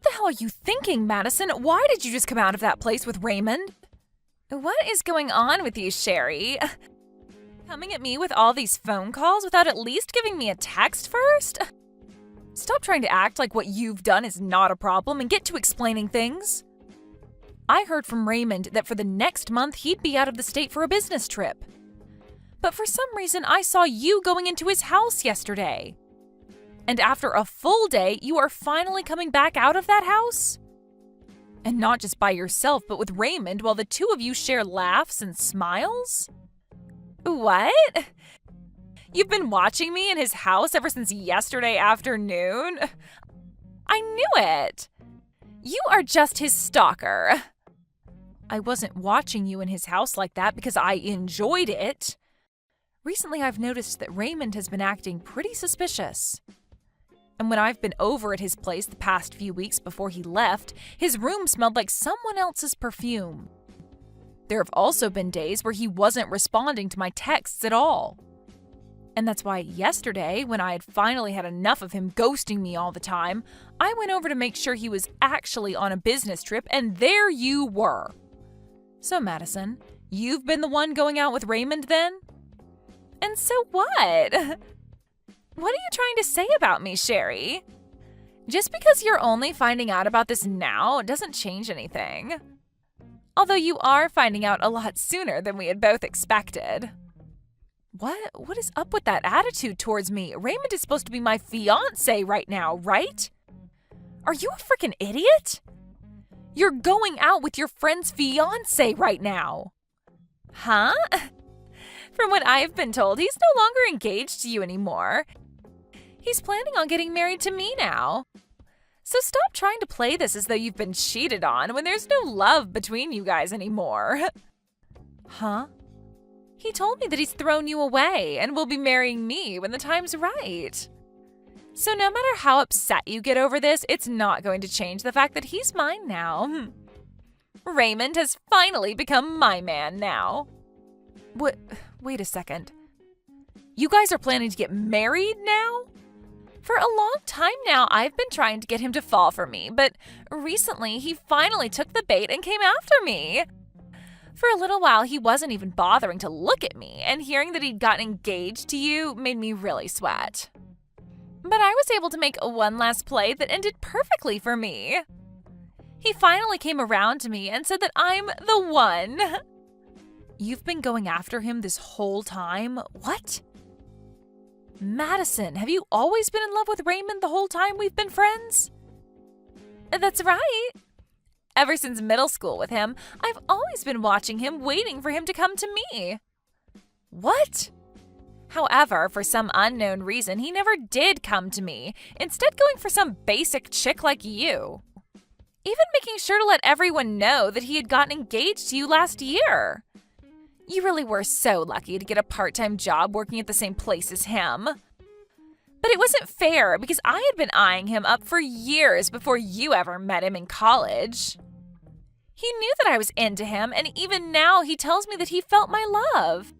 the hell are you thinking, Madison? Why did you just come out of that place with Raymond? What is going on with you, Sherry? Coming at me with all these phone calls without at least giving me a text first? Stop trying to act like what you've done is not a problem and get to explaining things. I heard from Raymond that for the next month he'd be out of the state for a business trip. But for some reason I saw you going into his house yesterday. And after a full day, you are finally coming back out of that house? And not just by yourself, but with Raymond while the two of you share laughs and smiles? What? You've been watching me in his house ever since yesterday afternoon? I knew it! You are just his stalker. I wasn't watching you in his house like that because I enjoyed it. Recently, I've noticed that Raymond has been acting pretty suspicious. And when I've been over at his place the past few weeks before he left, his room smelled like someone else's perfume. There have also been days where he wasn't responding to my texts at all. And that's why yesterday, when I had finally had enough of him ghosting me all the time, I went over to make sure he was actually on a business trip, and there you were. So, Madison, you've been the one going out with Raymond then? And so what? What are you trying to say about me, Sherry? Just because you're only finding out about this now doesn't change anything. Although you are finding out a lot sooner than we had both expected. What is up with that attitude towards me? Raymond is supposed to be my fiancé right now, right? Are you a freaking idiot? You're going out with your friend's fiancé right now. Huh? From what I've been told, he's no longer engaged to you anymore. He's planning on getting married to me now. So stop trying to play this as though you've been cheated on when there's no love between you guys anymore. Huh? He told me that he's thrown you away and will be marrying me when the time's right. So no matter how upset you get over this, it's not going to change the fact that he's mine now. Raymond has finally become my man now. What? Wait a second. You guys are planning to get married now? For a long time now, I've been trying to get him to fall for me, but recently he finally took the bait and came after me. For a little while, he wasn't even bothering to look at me, and hearing that he'd gotten engaged to you made me really sweat. But I was able to make one last play that ended perfectly for me. He finally came around to me and said that I'm the one. You've been going after him this whole time? What? Madison, have you always been in love with Raymond the whole time we've been friends? That's right. Ever since middle school with him, I've always been watching him, waiting for him to come to me. What? However, for some unknown reason, he never did come to me, instead going for some basic chick like you. Even making sure to let everyone know that he had gotten engaged to you last year. You really were so lucky to get a part-time job working at the same place as him. But it wasn't fair because I had been eyeing him up for years before you ever met him in college. He knew that I was into him, and even now he tells me that he felt my love.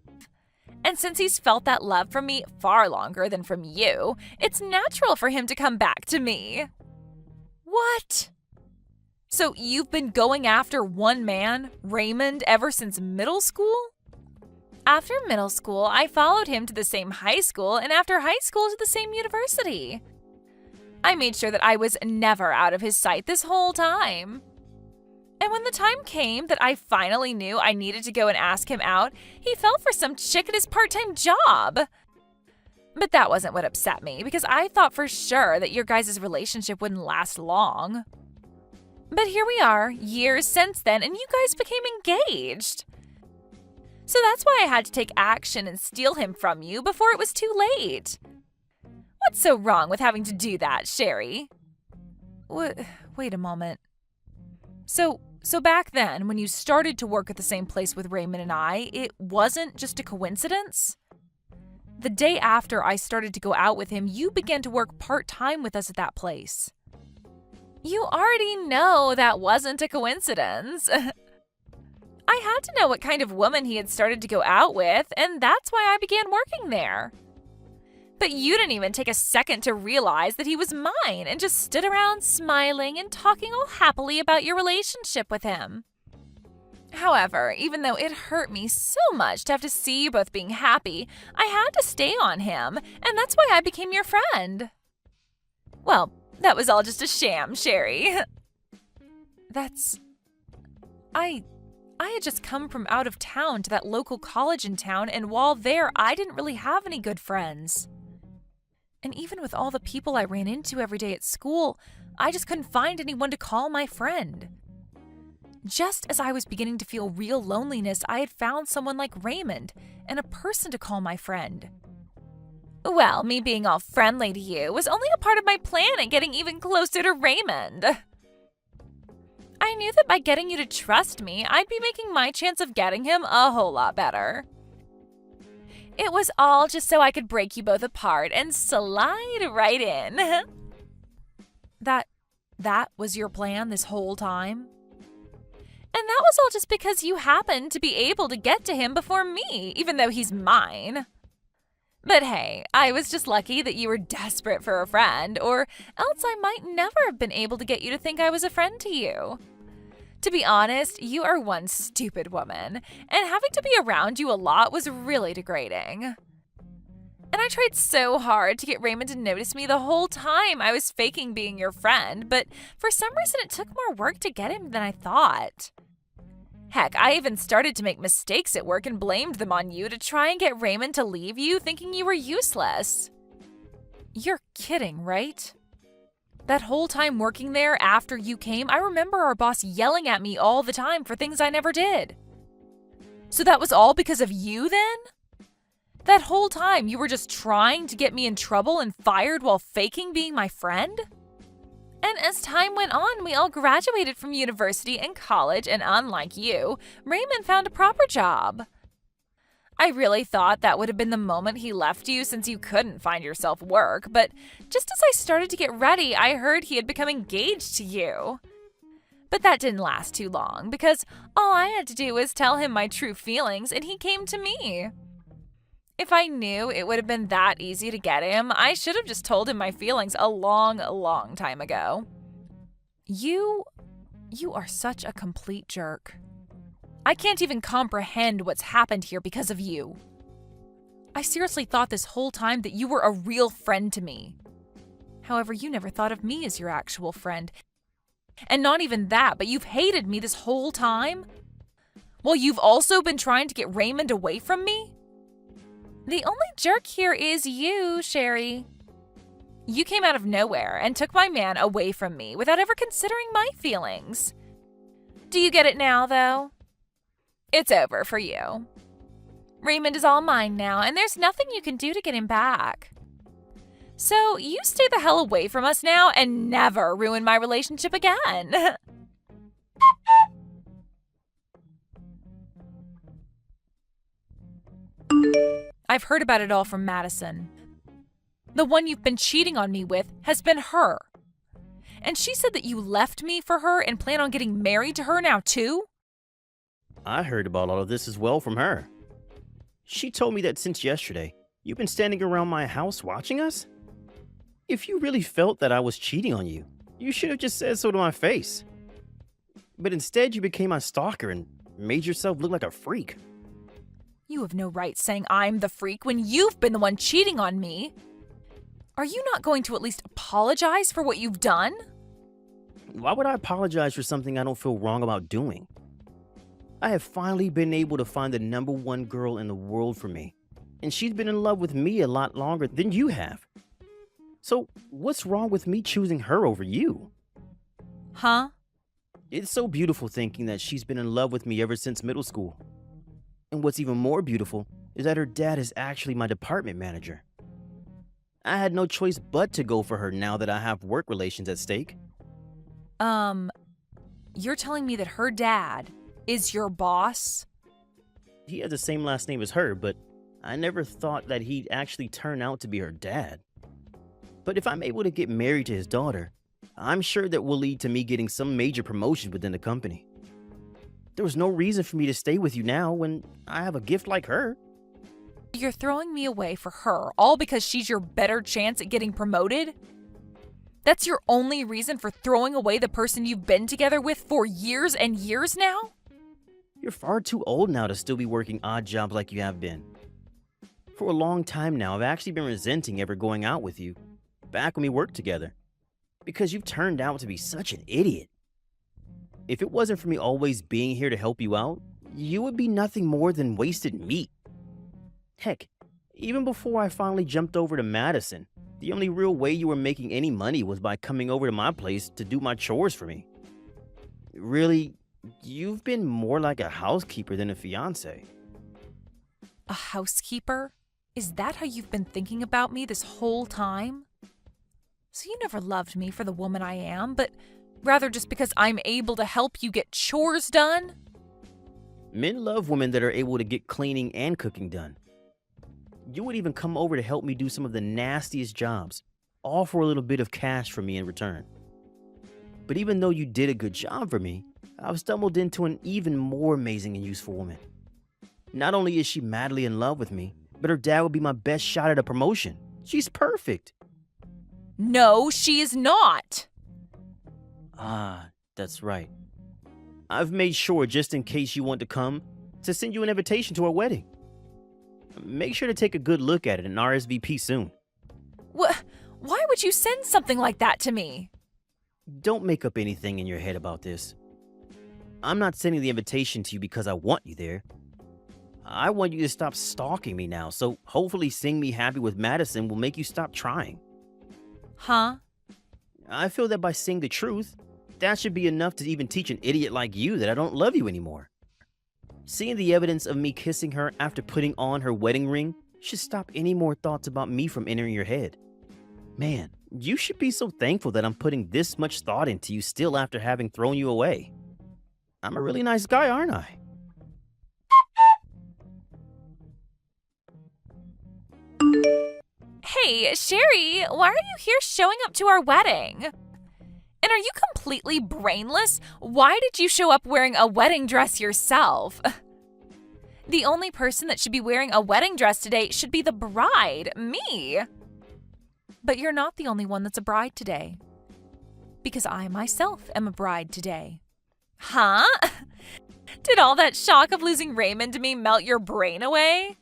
And since he's felt that love from me far longer than from you, it's natural for him to come back to me. What? So you've been going after one man, Raymond, ever since middle school? After middle school, I followed him to the same high school, and after high school to the same university. I made sure that I was never out of his sight this whole time. And when the time came that I finally knew I needed to go and ask him out, he fell for some chick at his part-time job. But that wasn't what upset me, because I thought for sure that your guys' relationship wouldn't last long. But here we are, years since then, and you guys became engaged. So that's why I had to take action and steal him from you before it was too late. What's so wrong with having to do that, Sherry? Wait a moment. So back then, when you started to work at the same place with Raymond and I, it wasn't just a coincidence? The day after I started to go out with him, you began to work part-time with us at that place. You already know that wasn't a coincidence. I had to know what kind of woman he had started to go out with, and that's why I began working there. But you didn't even take a second to realize that he was mine and just stood around smiling and talking all happily about your relationship with him. However, even though it hurt me so much to have to see you both being happy, I had to stay on him, and that's why I became your friend. Well, that was all just a sham, Sherry. I had just come from out of town to that local college in town, and while there, I didn't really have any good friends. And even with all the people I ran into every day at school, I just couldn't find anyone to call my friend. Just as I was beginning to feel real loneliness, I had found someone like Raymond and a person to call my friend. Well, me being all friendly to you was only a part of my plan at getting even closer to Raymond. I knew that by getting you to trust me, I'd be making my chance of getting him a whole lot better. It was all just so I could break you both apart and slide right in. That was your plan this whole time? And that was all just because you happened to be able to get to him before me, even though he's mine. But hey, I was just lucky that you were desperate for a friend, or else I might never have been able to get you to think I was a friend to you. To be honest, you are one stupid woman, and having to be around you a lot was really degrading. And I tried so hard to get Raymond to notice me the whole time I was faking being your friend, but for some reason it took more work to get him than I thought. Heck, I even started to make mistakes at work and blamed them on you to try and get Raymond to leave you, thinking you were useless. You're kidding, right? That whole time working there after you came, I remember our boss yelling at me all the time for things I never did. So that was all because of you then? That whole time you were just trying to get me in trouble and fired while faking being my friend? And as time went on, we all graduated from university and college, and unlike you, Raymond found a proper job. I really thought that would have been the moment he left you since you couldn't find yourself work, but just as I started to get ready, I heard he had become engaged to you. But that didn't last too long, because all I had to do was tell him my true feelings, and he came to me. If I knew it would have been that easy to get him, I should have just told him my feelings a long time ago. You are such a complete jerk. I can't even comprehend what's happened here because of you. I seriously thought this whole time that you were a real friend to me. However, you never thought of me as your actual friend. And not even that, but you've hated me this whole time? Well, you've also been trying to get Raymond away from me? The only jerk here is you, Sherry. You came out of nowhere and took my man away from me without ever considering my feelings. Do you get it now, though? It's over for you. Raymond is all mine now, and there's nothing you can do to get him back. So you stay the hell away from us now and never ruin my relationship again. I've heard about it all from Madison. The one you've been cheating on me with has been her. And she said that you left me for her and plan on getting married to her now too? I heard about all of this as well from her. She told me that since yesterday, you've been standing around my house watching us? If you really felt that I was cheating on you, you should have just said so to my face. But instead, you became my stalker and made yourself look like a freak. You have no right saying I'm the freak when you've been the one cheating on me. Are you not going to at least apologize for what you've done? Why would I apologize for something I don't feel wrong about doing? I have finally been able to find the #1 girl in the world for me, and she's been in love with me a lot longer than you have. So what's wrong with me choosing her over you? Huh? It's so beautiful thinking that she's been in love with me ever since middle school. And what's even more beautiful is that her dad is actually my department manager. I had no choice but to go for her now that I have work relations at stake. You're telling me that her dad is your boss? He has the same last name as her, but I never thought that he'd actually turn out to be her dad. But if I'm able to get married to his daughter, I'm sure that will lead to me getting some major promotion within the company. There was no reason for me to stay with you now when I have a gift like her. You're throwing me away for her, all because she's your better chance at getting promoted? That's your only reason for throwing away the person you've been together with for years and years now? You're far too old now to still be working odd jobs like you have been. For a long time now, I've actually been resenting ever going out with you, back when we worked together, because you've turned out to be such an idiot. If it wasn't for me always being here to help you out, you would be nothing more than wasted meat. Heck, even before I finally jumped over to Madison, the only real way you were making any money was by coming over to my place to do my chores for me. Really, you've been more like a housekeeper than a fiancé. A housekeeper? Is that how you've been thinking about me this whole time? So you never loved me for the woman I am, but rather just because I'm able to help you get chores done? Men love women that are able to get cleaning and cooking done. You would even come over to help me do some of the nastiest jobs, all for a little bit of cash from me in return. But even though you did a good job for me, I've stumbled into an even more amazing and useful woman. Not only is she madly in love with me, but her dad would be my best shot at a promotion. She's perfect. No, she is not. Ah, that's right. I've made sure, just in case you want to come, to send you an invitation to our wedding. Make sure to take a good look at it and RSVP soon. Why would you send something like that to me? Don't make up anything in your head about this. I'm not sending the invitation to you because I want you there. I want you to stop stalking me now, so hopefully seeing me happy with Madison will make you stop trying. Huh? I feel that by saying the truth, that should be enough to even teach an idiot like you that I don't love you anymore. Seeing the evidence of me kissing her after putting on her wedding ring should stop any more thoughts about me from entering your head. Man, you should be so thankful that I'm putting this much thought into you still after having thrown you away. I'm a really nice guy, aren't I? Hey, Sherry, why are you here showing up to our wedding? And are you completely brainless? Why did you show up wearing a wedding dress yourself? The only person that should be wearing a wedding dress today should be the bride, me. But you're not the only one that's a bride today. Because I myself am a bride today. Huh? Did all that shock of losing Raymond to me melt your brain away?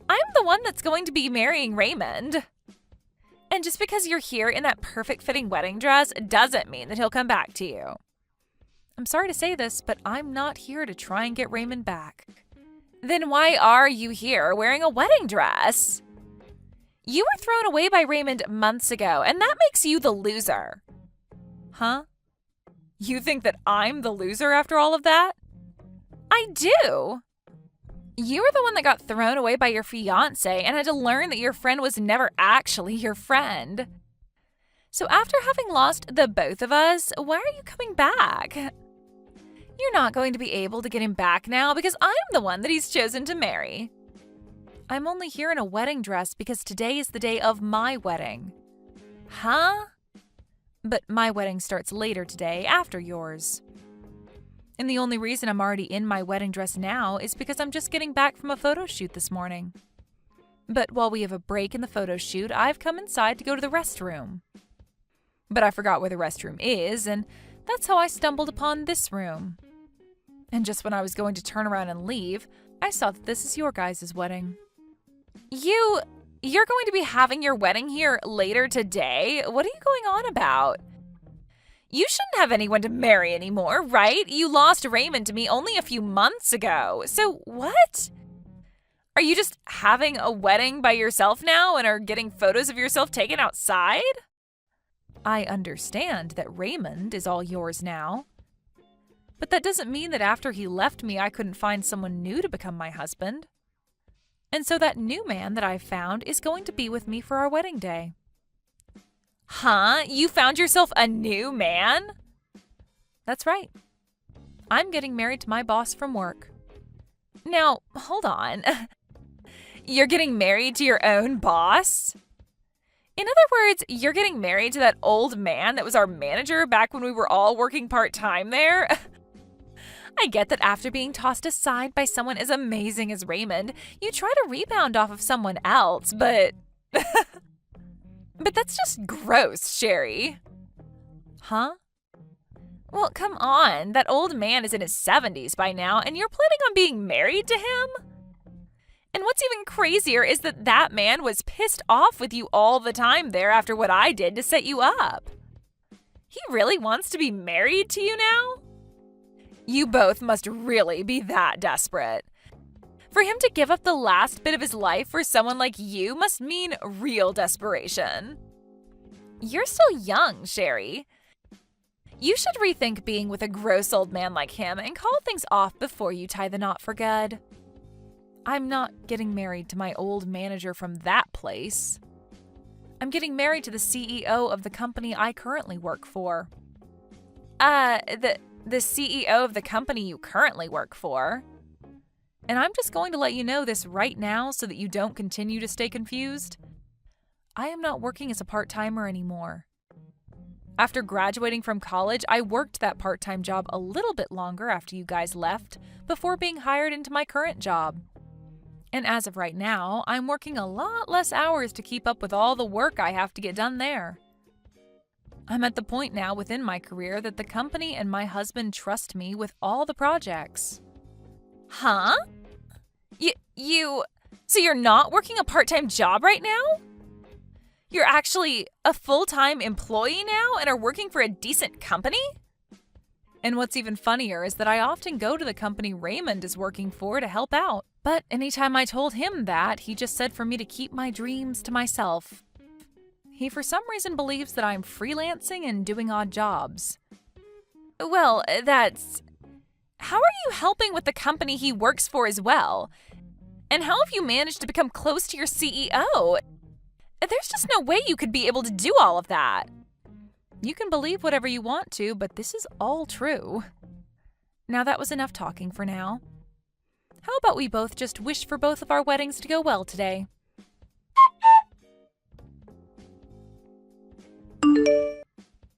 I'm the one that's going to be marrying Raymond. And just because you're here in that perfect-fitting wedding dress doesn't mean that he'll come back to you. I'm sorry to say this, but I'm not here to try and get Raymond back. Then why are you here wearing a wedding dress? You were thrown away by Raymond months ago, and that makes you the loser. Huh? You think that I'm the loser after all of that? I do. You were the one that got thrown away by your fiancé and had to learn that your friend was never actually your friend. So after having lost the both of us, why are you coming back? You're not going to be able to get him back now because I'm the one that he's chosen to marry. I'm only here in a wedding dress because today is the day of my wedding. Huh? But my wedding starts later today, after yours. And the only reason I'm already in my wedding dress now is because I'm just getting back from a photo shoot this morning. But while we have a break in the photo shoot, I've come inside to go to the restroom. But I forgot where the restroom is, and that's how I stumbled upon this room. And just when I was going to turn around and leave, I saw that this is your guys' wedding. You're going to be having your wedding here later today? What are you going on about? You shouldn't have anyone to marry anymore, right? You lost Raymond to me only a few months ago. So what? Are you just having a wedding by yourself now and are getting photos of yourself taken outside? I understand that Raymond is all yours now. But that doesn't mean that after he left me, I couldn't find someone new to become my husband. And so that new man that I found is going to be with me for our wedding day. Huh? You found yourself a new man? That's right. I'm getting married to my boss from work. Now, hold on. You're getting married to your own boss? In other words, you're getting married to that old man that was our manager back when we were all working part-time there? I get that after being tossed aside by someone as amazing as Raymond, you try to rebound off of someone else, but... But that's just gross, Sherry. Huh? Well, come on. That old man is in his 70s by now, and you're planning on being married to him? And what's even crazier is that that man was pissed off with you all the time there after what I did to set you up. He really wants to be married to you now? You both must really be that desperate. For him to give up the last bit of his life for someone like you must mean real desperation. You're still young, Sherry. You should rethink being with a gross old man like him and call things off before you tie the knot for good. I'm not getting married to my old manager from that place. I'm getting married to the CEO of the company I currently work for. The CEO of the company you currently work for. And I'm just going to let you know this right now so that you don't continue to stay confused. I am not working as a part-timer anymore. After graduating from college, I worked that part-time job a little bit longer after you guys left before being hired into my current job. And as of right now, I'm working a lot less hours to keep up with all the work I have to get done there. I'm at the point now within my career that the company and my husband trust me with all the projects. Huh? So you're not working a part-time job right now? You're actually a full-time employee now and are working for a decent company? And what's even funnier is that I often go to the company Raymond is working for to help out. But anytime I told him that, he just said for me to keep my dreams to myself. He for some reason believes that I'm freelancing and doing odd jobs. Well, how are you helping with the company he works for as well? And how have you managed to become close to your CEO? There's just no way you could be able to do all of that. You can believe whatever you want to, but this is all true. Now that was enough talking for now. How about we both just wish for both of our weddings to go well today?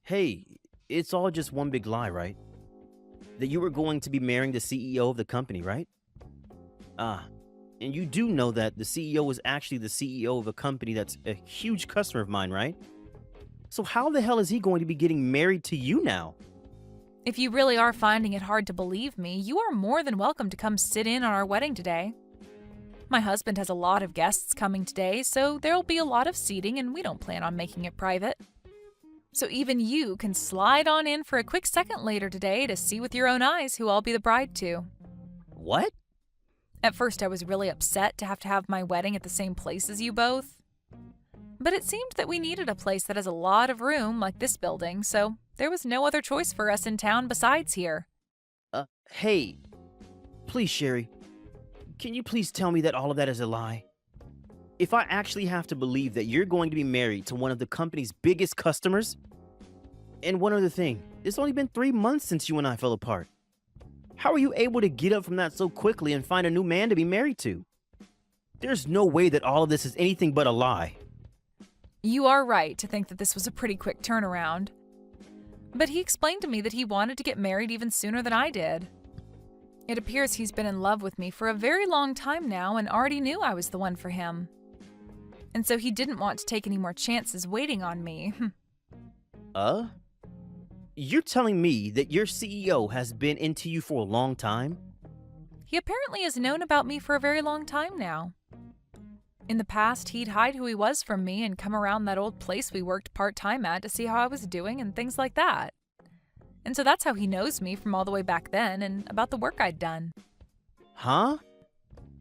Hey, it's all just one big lie, right? That you were going to be marrying the CEO of the company, right? And you do know that the CEO is actually the CEO of a company that's a huge customer of mine, right? So how the hell is he going to be getting married to you now? If you really are finding it hard to believe me, you are more than welcome to come sit in on our wedding today. My husband has a lot of guests coming today, so there'll be a lot of seating and we don't plan on making it private. So even you can slide on in for a quick second later today to see with your own eyes who I'll be the bride to. What? At first I was really upset to have my wedding at the same place as you both. But it seemed that we needed a place that has a lot of room like this building, so there was no other choice for us in town besides here. Hey, please, Sherry, can you please tell me that all of that is a lie? If I actually have to believe that you're going to be married to one of the company's biggest customers? And one other thing, it's only been 3 months since you and I fell apart. How are you able to get up from that so quickly and find a new man to be married to? There's no way that all of this is anything but a lie. You are right to think that this was a pretty quick turnaround. But he explained to me that he wanted to get married even sooner than I did. It appears he's been in love with me for a very long time now and already knew I was the one for him. And so he didn't want to take any more chances waiting on me. You're telling me that your CEO has been into you for a long time? He apparently has known about me for a very long time now. In the past, he'd hide who he was from me and come around that old place we worked part-time at to see how I was doing and things like that. And so that's how he knows me from all the way back then and about the work I'd done. Huh?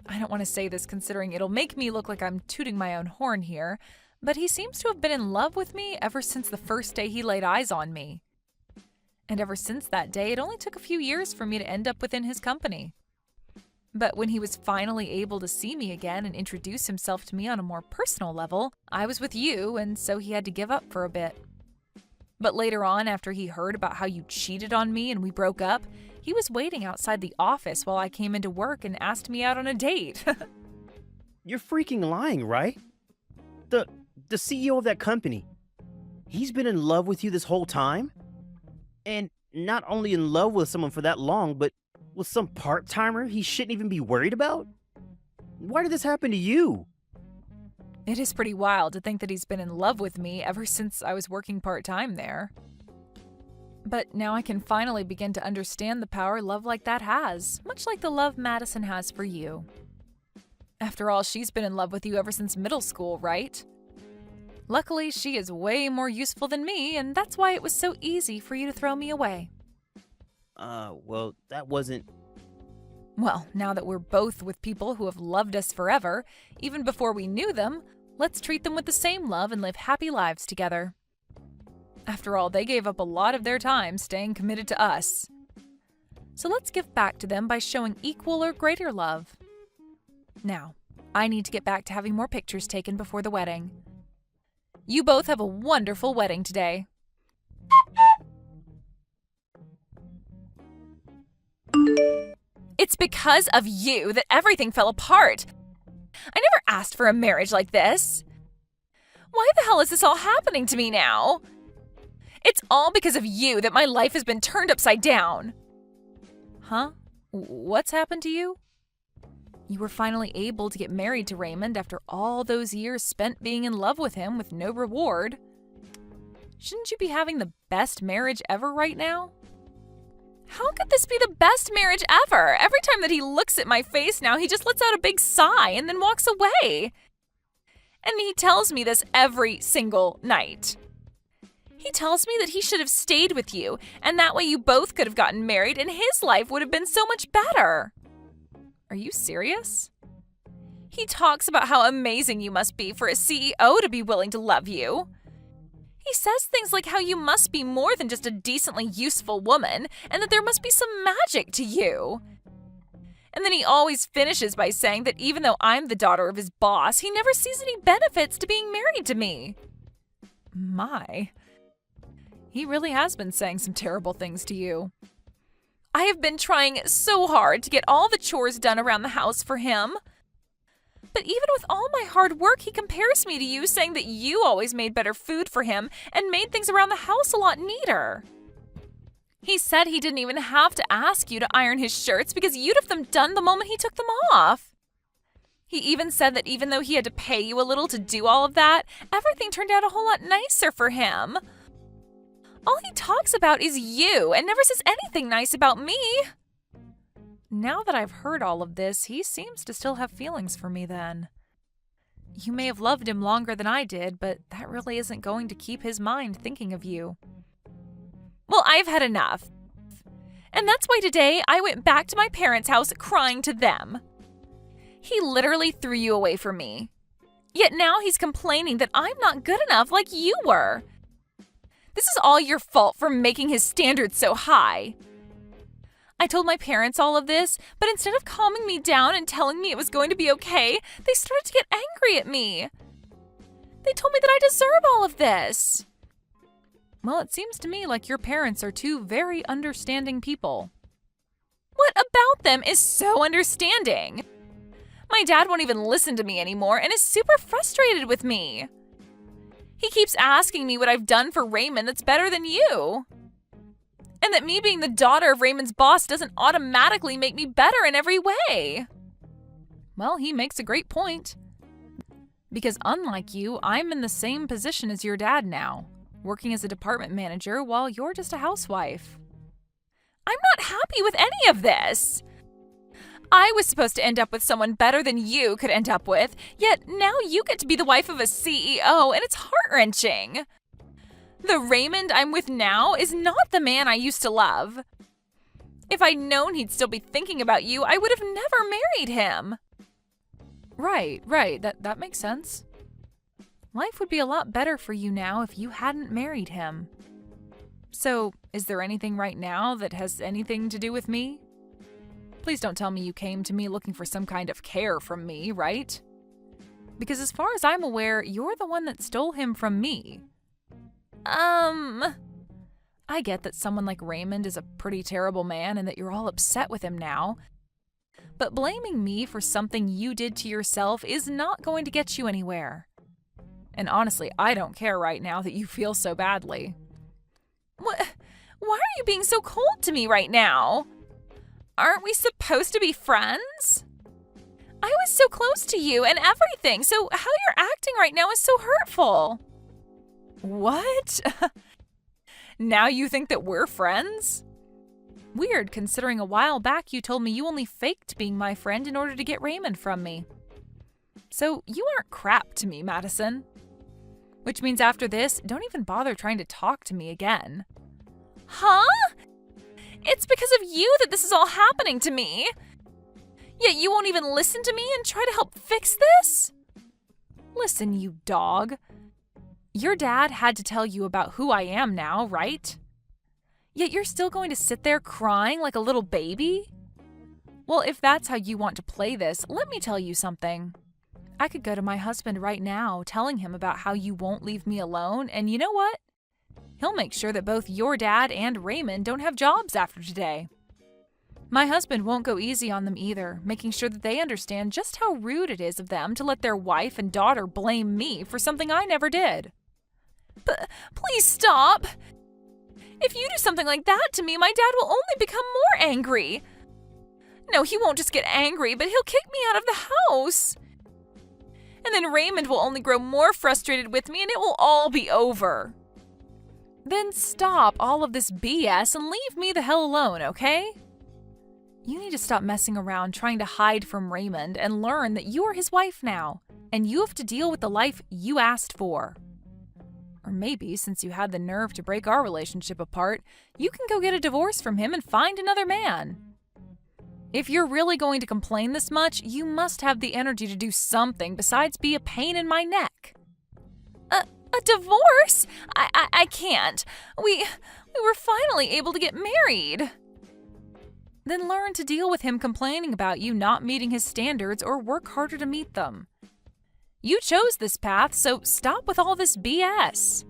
I don't want to say this considering it'll make me look like I'm tooting my own horn here, but he seems to have been in love with me ever since the first day he laid eyes on me. And ever since that day, it only took a few years for me to end up within his company. But when he was finally able to see me again and introduce himself to me on a more personal level, I was with you, and so he had to give up for a bit. But later on, after he heard about how you cheated on me and we broke up, he was waiting outside the office while I came into work and asked me out on a date. You're freaking lying, right? The CEO of that company, he's been in love with you this whole time? And not only in love with someone for that long, but With some part-timer he shouldn't even be worried about? Why did this happen to you? It is pretty wild to think that he's been in love with me ever since I was working part-time there. But now I can finally begin to understand the power love like that has, much like the love Madison has for you. After all, she's been in love with you ever since middle school, right? Luckily, she is way more useful than me, and that's why it was so easy for you to throw me away. Well, that wasn't... Well, now that we're both with people who have loved us forever, even before we knew them, let's treat them with the same love and live happy lives together. After all, they gave up a lot of their time staying committed to us. So let's give back to them by showing equal or greater love. Now, I need to get back to having more pictures taken before the wedding. You both have a wonderful wedding today. It's because of you that everything fell apart. I never asked for a marriage like this. Why the hell is this all happening to me now? It's all because of you that my life has been turned upside down. Huh? What's happened to you? You were finally able to get married to Raymond after all those years spent being in love with him with no reward. Shouldn't you be having the best marriage ever right now? How could this be the best marriage ever? Every time that he looks at my face now, he just lets out a big sigh and then walks away. And he tells me this every single night. He tells me that he should have stayed with you, and that way you both could have gotten married and his life would have been so much better. Are you serious? He talks about how amazing you must be for a CEO to be willing to love you. He says things like how you must be more than just a decently useful woman, and that there must be some magic to you. And then he always finishes by saying that even though I'm the daughter of his boss, he never sees any benefits to being married to me. My. He really has been saying some terrible things to you. I have been trying so hard to get all the chores done around the house for him. But even with all my hard work, he compares me to you, saying that you always made better food for him and made things around the house a lot neater. He said he didn't even have to ask you to iron his shirts because you'd have them done the moment he took them off. He even said that even though he had to pay you a little to do all of that, everything turned out a whole lot nicer for him. All he talks about is you and never says anything nice about me. Now that I've heard all of this, he seems to still have feelings for me then. You may have loved him longer than I did, but that really isn't going to keep his mind thinking of you. Well, I've had enough. And that's why today I went back to my parents' house crying to them. He literally threw you away from me. Yet now he's complaining that I'm not good enough like you were. This is all your fault for making his standards so high. I told my parents all of this, but instead of calming me down and telling me it was going to be okay, they started to get angry at me. They told me that I deserve all of this. Well, it seems to me like your parents are two very understanding people. What about them is so understanding? My dad won't even listen to me anymore and is super frustrated with me. He keeps asking me what I've done for Raymond that's better than you. And that me being the daughter of Raymond's boss doesn't automatically make me better in every way. Well, he makes a great point. Because unlike you, I'm in the same position as your dad now, working as a department manager while you're just a housewife. I'm not happy with any of this. I was supposed to end up with someone better than you could end up with, yet now you get to be the wife of a CEO, and it's heart-wrenching. The Raymond I'm with now is not the man I used to love. If I'd known he'd still be thinking about you, I would have never married him. Right. That makes sense. Life would be a lot better for you now if you hadn't married him. So, is there anything right now that has anything to do with me? Please don't tell me you came to me looking for some kind of care from me, right? Because as far as I'm aware, you're the one that stole him from me. I get that someone like Raymond is a pretty terrible man and that you're all upset with him now. But blaming me for something you did to yourself is not going to get you anywhere. And honestly, I don't care right now that you feel so badly. What? Why are you being so cold to me right now? aren't we supposed to be friends? I was so close to you and everything, so how you're acting right now is so hurtful. What? Now you think that we're friends? Weird, considering a while back you told me you only faked being my friend in order to get Raymond from me. So you aren't crap to me, Madison. Which means after this, don't even bother trying to talk to me again. Huh? It's because of you that this is all happening to me. Yet you won't even listen to me and try to help fix this? Listen, you dog. Your dad had to tell you about who I am now, right? Yet you're still going to sit there crying like a little baby? Well, if that's how you want to play this, let me tell you something. I could go to my husband right now, telling him about how you won't leave me alone, and you know what? He'll make sure that both your dad and Raymond don't have jobs after today. My husband won't go easy on them either, making sure that they understand just how rude it is of them to let their wife and daughter blame me for something I never did. But please stop! If you do something like that to me, my dad will only become more angry. No, he won't just get angry, but he'll kick me out of the house. And then Raymond will only grow more frustrated with me and it will all be over. Then stop all of this BS and leave me the hell alone, okay? You need to stop messing around trying to hide from Raymond and learn that you are his wife now, and you have to deal with the life you asked for. Or maybe, since you had the nerve to break our relationship apart, you can go get a divorce from him and find another man. If you're really going to complain this much, you must have the energy to do something besides be a pain in my neck. A divorce? I can't. We were finally able to get married. Then learn to deal with him complaining about you not meeting his standards or work harder to meet them. You chose this path, so stop with all this BS.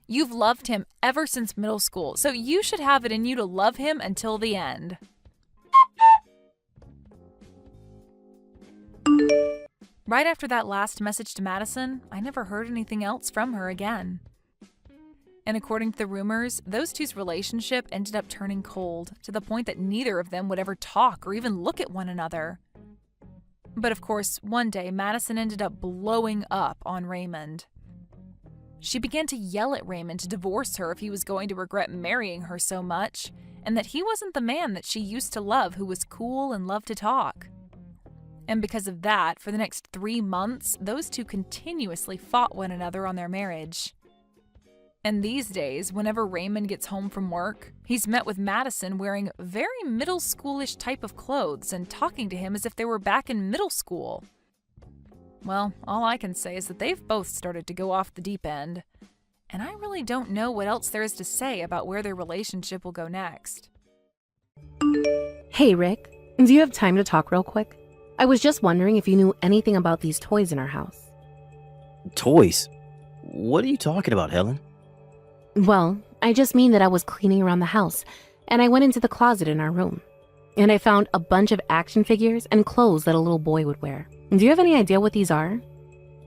You've loved him ever since middle school, so you should have it in you to love him until the end. Right after that last message to Madison, I never heard anything else from her again. And according to the rumors, those two's relationship ended up turning cold to the point that neither of them would ever talk or even look at one another. But of course, one day Madison ended up blowing up on Raymond. She began to yell at Raymond to divorce her if he was going to regret marrying her so much, and that he wasn't the man that she used to love who was cool and loved to talk. And because of that, for the next 3 months, those two continuously fought one another on their marriage. And these days, whenever Raymond gets home from work, he's met with Madison wearing very middle schoolish type of clothes and talking to him as if they were back in middle school. Well, all I can say is that they've both started to go off the deep end. And I really don't know what else there is to say about where their relationship will go next. Hey, Rick. Do you have time to talk real quick? I was just wondering if you knew anything about these toys in our house. Toys? What are you talking about, Helen? Well, I just mean that I was cleaning around the house, and I went into the closet in our room. And I found a bunch of action figures and clothes that a little boy would wear. Do you have any idea what these are?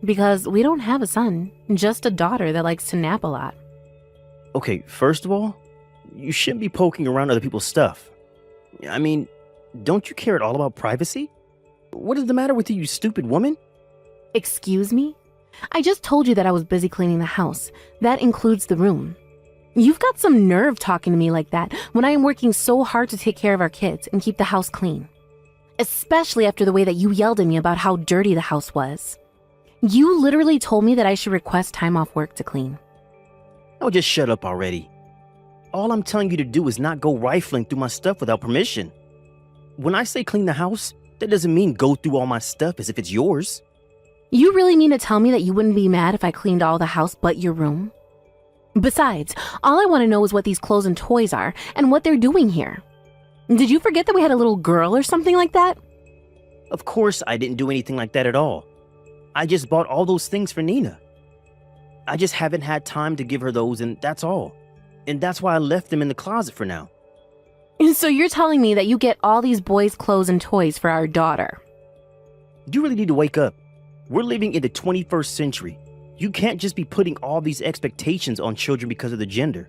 Because we don't have a son, just a daughter that likes to nap a lot. Okay, first of all, you shouldn't be poking around other people's stuff. I mean, don't you care at all about privacy? What is the matter with you, you stupid woman? Excuse me? I just told you that I was busy cleaning the house. That includes the room. You've got some nerve talking to me like that when I am working so hard to take care of our kids and keep the house clean. Especially after the way that you yelled at me about how dirty the house was. You literally told me that I should request time off work to clean. Oh, just shut up already. All I'm telling you to do is not go rifling through my stuff without permission. When I say clean the house, that doesn't mean go through all my stuff as if it's yours. You really mean to tell me that you wouldn't be mad if I cleaned all the house but your room? Besides, all I want to know is what these clothes and toys are and what they're doing here. Did you forget that we had a little girl or something like that? Of course I didn't do anything like that at all. I just bought all those things for Nina. I just haven't had time to give her those, and that's all. And that's why I left them in the closet for now. So you're telling me that you get all these boys' clothes and toys for our daughter? You really need to wake up. We're living in the 21st century. You can't just be putting all these expectations on children because of the gender.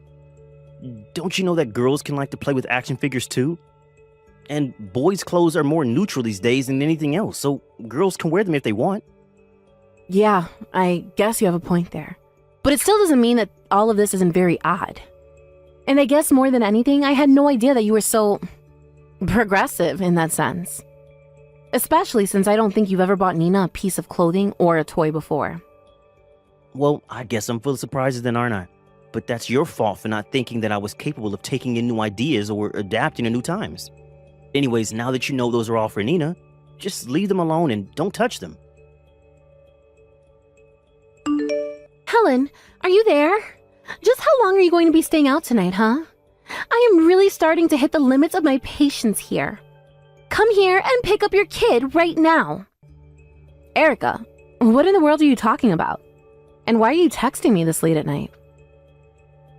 Don't you know that girls can like to play with action figures too? And boys' clothes are more neutral these days than anything else, so girls can wear them if they want. Yeah, I guess you have a point there. But it still doesn't mean that all of this isn't very odd. And I guess more than anything, I had no idea that you were so progressive in that sense. Especially since I don't think you've ever bought Nina a piece of clothing or a toy before. Well, I guess I'm full of surprises then, aren't I? But that's your fault for not thinking that I was capable of taking in new ideas or adapting to new times. Anyways, now that you know those are all for Nina, just leave them alone and don't touch them. Helen, are you there? Just how long are you going to be staying out tonight, huh? I am really starting to hit the limits of my patience here. Come here and pick up your kid right now. Erica, what in the world are you talking about? And why are you texting me this late at night?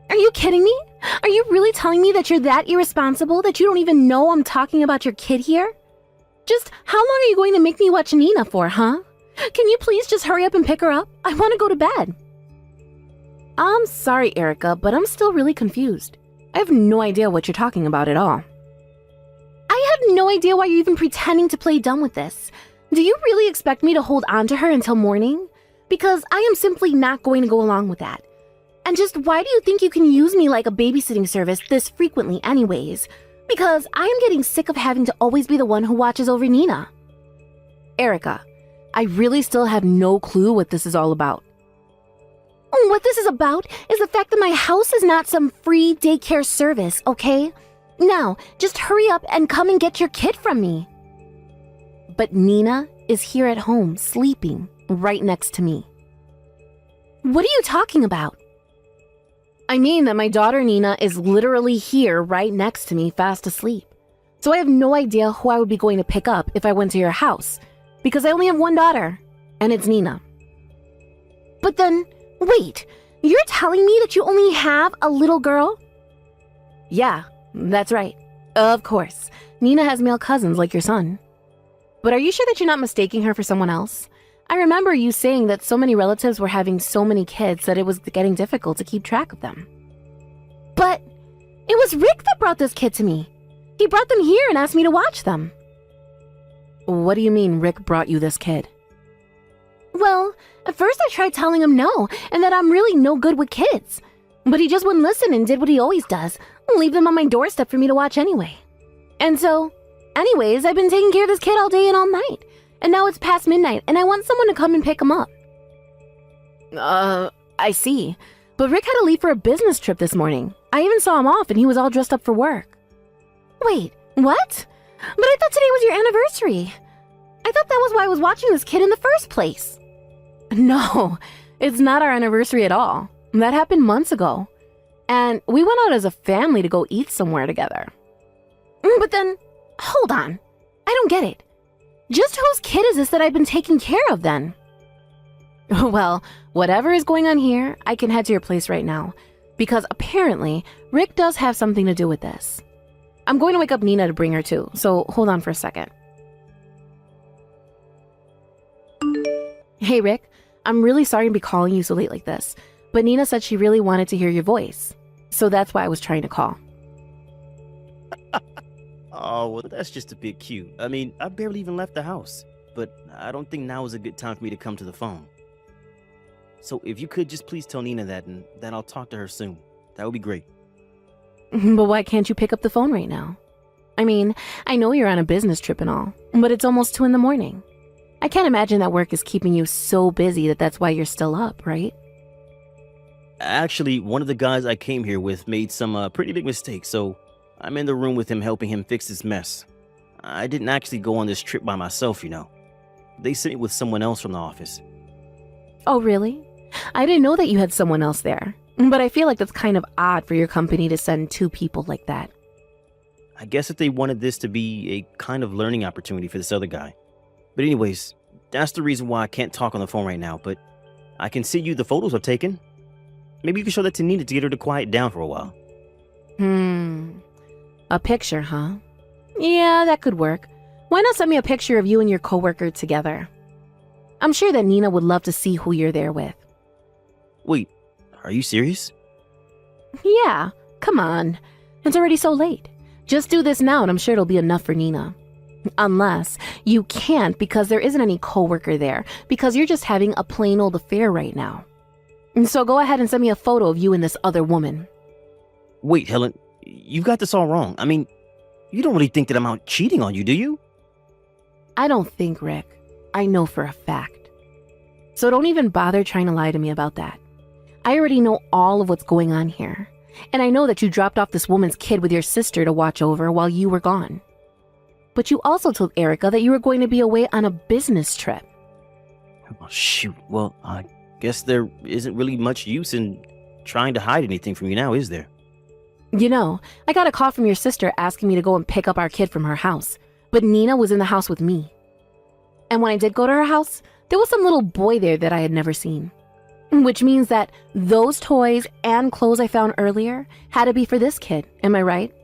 Are you kidding me? Are you really telling me that you're that irresponsible that you don't even know I'm talking about your kid here? Just how long are you going to make me watch Nina for, huh? Can you please just hurry up and pick her up? I want to go to bed. I'm sorry, Erica, but I'm still really confused. I have no idea what you're talking about at all. I have no idea why you're even pretending to play dumb with this. Do you really expect me to hold on to her until morning? Because I am simply not going to go along with that. And just why do you think you can use me like a babysitting service this frequently anyways? Because I am getting sick of having to always be the one who watches over Nina. Erica, I really still have no clue what this is all about. What this is about is the fact that my house is not some free daycare service, okay? Now, just hurry up and come and get your kid from me. But Nina is here at home, sleeping, right next to me. What are you talking about? I mean that my daughter Nina is literally here right next to me, fast asleep. So I have no idea who I would be going to pick up if I went to your house, because I only have one daughter, and it's Nina. But then, wait, you're telling me that you only have a little girl? Yeah, that's right. Of course, Nina has male cousins like your son. But are you sure that you're not mistaking her for someone else? I remember you saying that so many relatives were having so many kids that it was getting difficult to keep track of them. But it was Rick that brought this kid to me. He brought them here and asked me to watch them. What do you mean Rick brought you this kid? Well, at first I tried telling him no, and that I'm really no good with kids. But he just wouldn't listen and did what he always does, leave them on my doorstep for me to watch anyway. And so, anyways, I've been taking care of this kid all day and all night. And now it's past midnight, and I want someone to come and pick him up. I see. But Rick had to leave for a business trip this morning. I even saw him off, and he was all dressed up for work. Wait, what? But I thought today was your anniversary. I thought that was why I was watching this kid in the first place. No, it's not our anniversary at all. That happened months ago. And we went out as a family to go eat somewhere together. But then, hold on. I don't get it. Just whose kid is this that I've been taking care of then? Well, whatever is going on here, I can head to your place right now. Because apparently, Rick does have something to do with this. I'm going to wake up Nina to bring her too, so hold on for a second. Hey Rick, I'm really sorry to be calling you so late like this, but Nina said she really wanted to hear your voice. So that's why I was trying to call. Oh, well, that's just a bit cute. I mean, I barely even left the house. But I don't think now is a good time for me to come to the phone. So if you could just please tell Nina that, and that I'll talk to her soon. That would be great. But why can't you pick up the phone right now? I mean, I know you're on a business trip and all, but it's almost 2 a.m. I can't imagine that work is keeping you so busy that that's why you're still up, right? Actually, one of the guys I came here with made some pretty big mistakes, so I'm in the room with him helping him fix this mess. I didn't actually go on this trip by myself, you know. They sent me with someone else from the office. Oh, really? I didn't know that you had someone else there, but I feel like that's kind of odd for your company to send 2 people like that. I guess that they wanted this to be a kind of learning opportunity for this other guy. But anyways, that's the reason why I can't talk on the phone right now, but I can send you the photos I've taken. Maybe you can show that to Nina to get her to quiet down for a while. A picture, huh? Yeah, that could work. Why not send me a picture of you and your coworker together? I'm sure that Nina would love to see who you're there with. Wait, are you serious? Yeah, come on. It's already so late. Just do this now and I'm sure it'll be enough for Nina. Unless you can't because there isn't any coworker there because you're just having a plain old affair right now. And so go ahead and send me a photo of you and this other woman. Wait, Helen, you've got this all wrong. I mean, you don't really think that I'm out cheating on you, do you? I don't think, Rick. I know for a fact. So don't even bother trying to lie to me about that. I already know all of what's going on here. And I know that you dropped off this woman's kid with your sister to watch over while you were gone. But you also told Erica that you were going to be away on a business trip. Oh, shoot. Well, I guess there isn't really much use in trying to hide anything from you now, is there? You know, I got a call from your sister asking me to go and pick up our kid from her house. But Nina was in the house with me. And when I did go to her house, there was some little boy there that I had never seen. Which means that those toys and clothes I found earlier had to be for this kid. Am I right?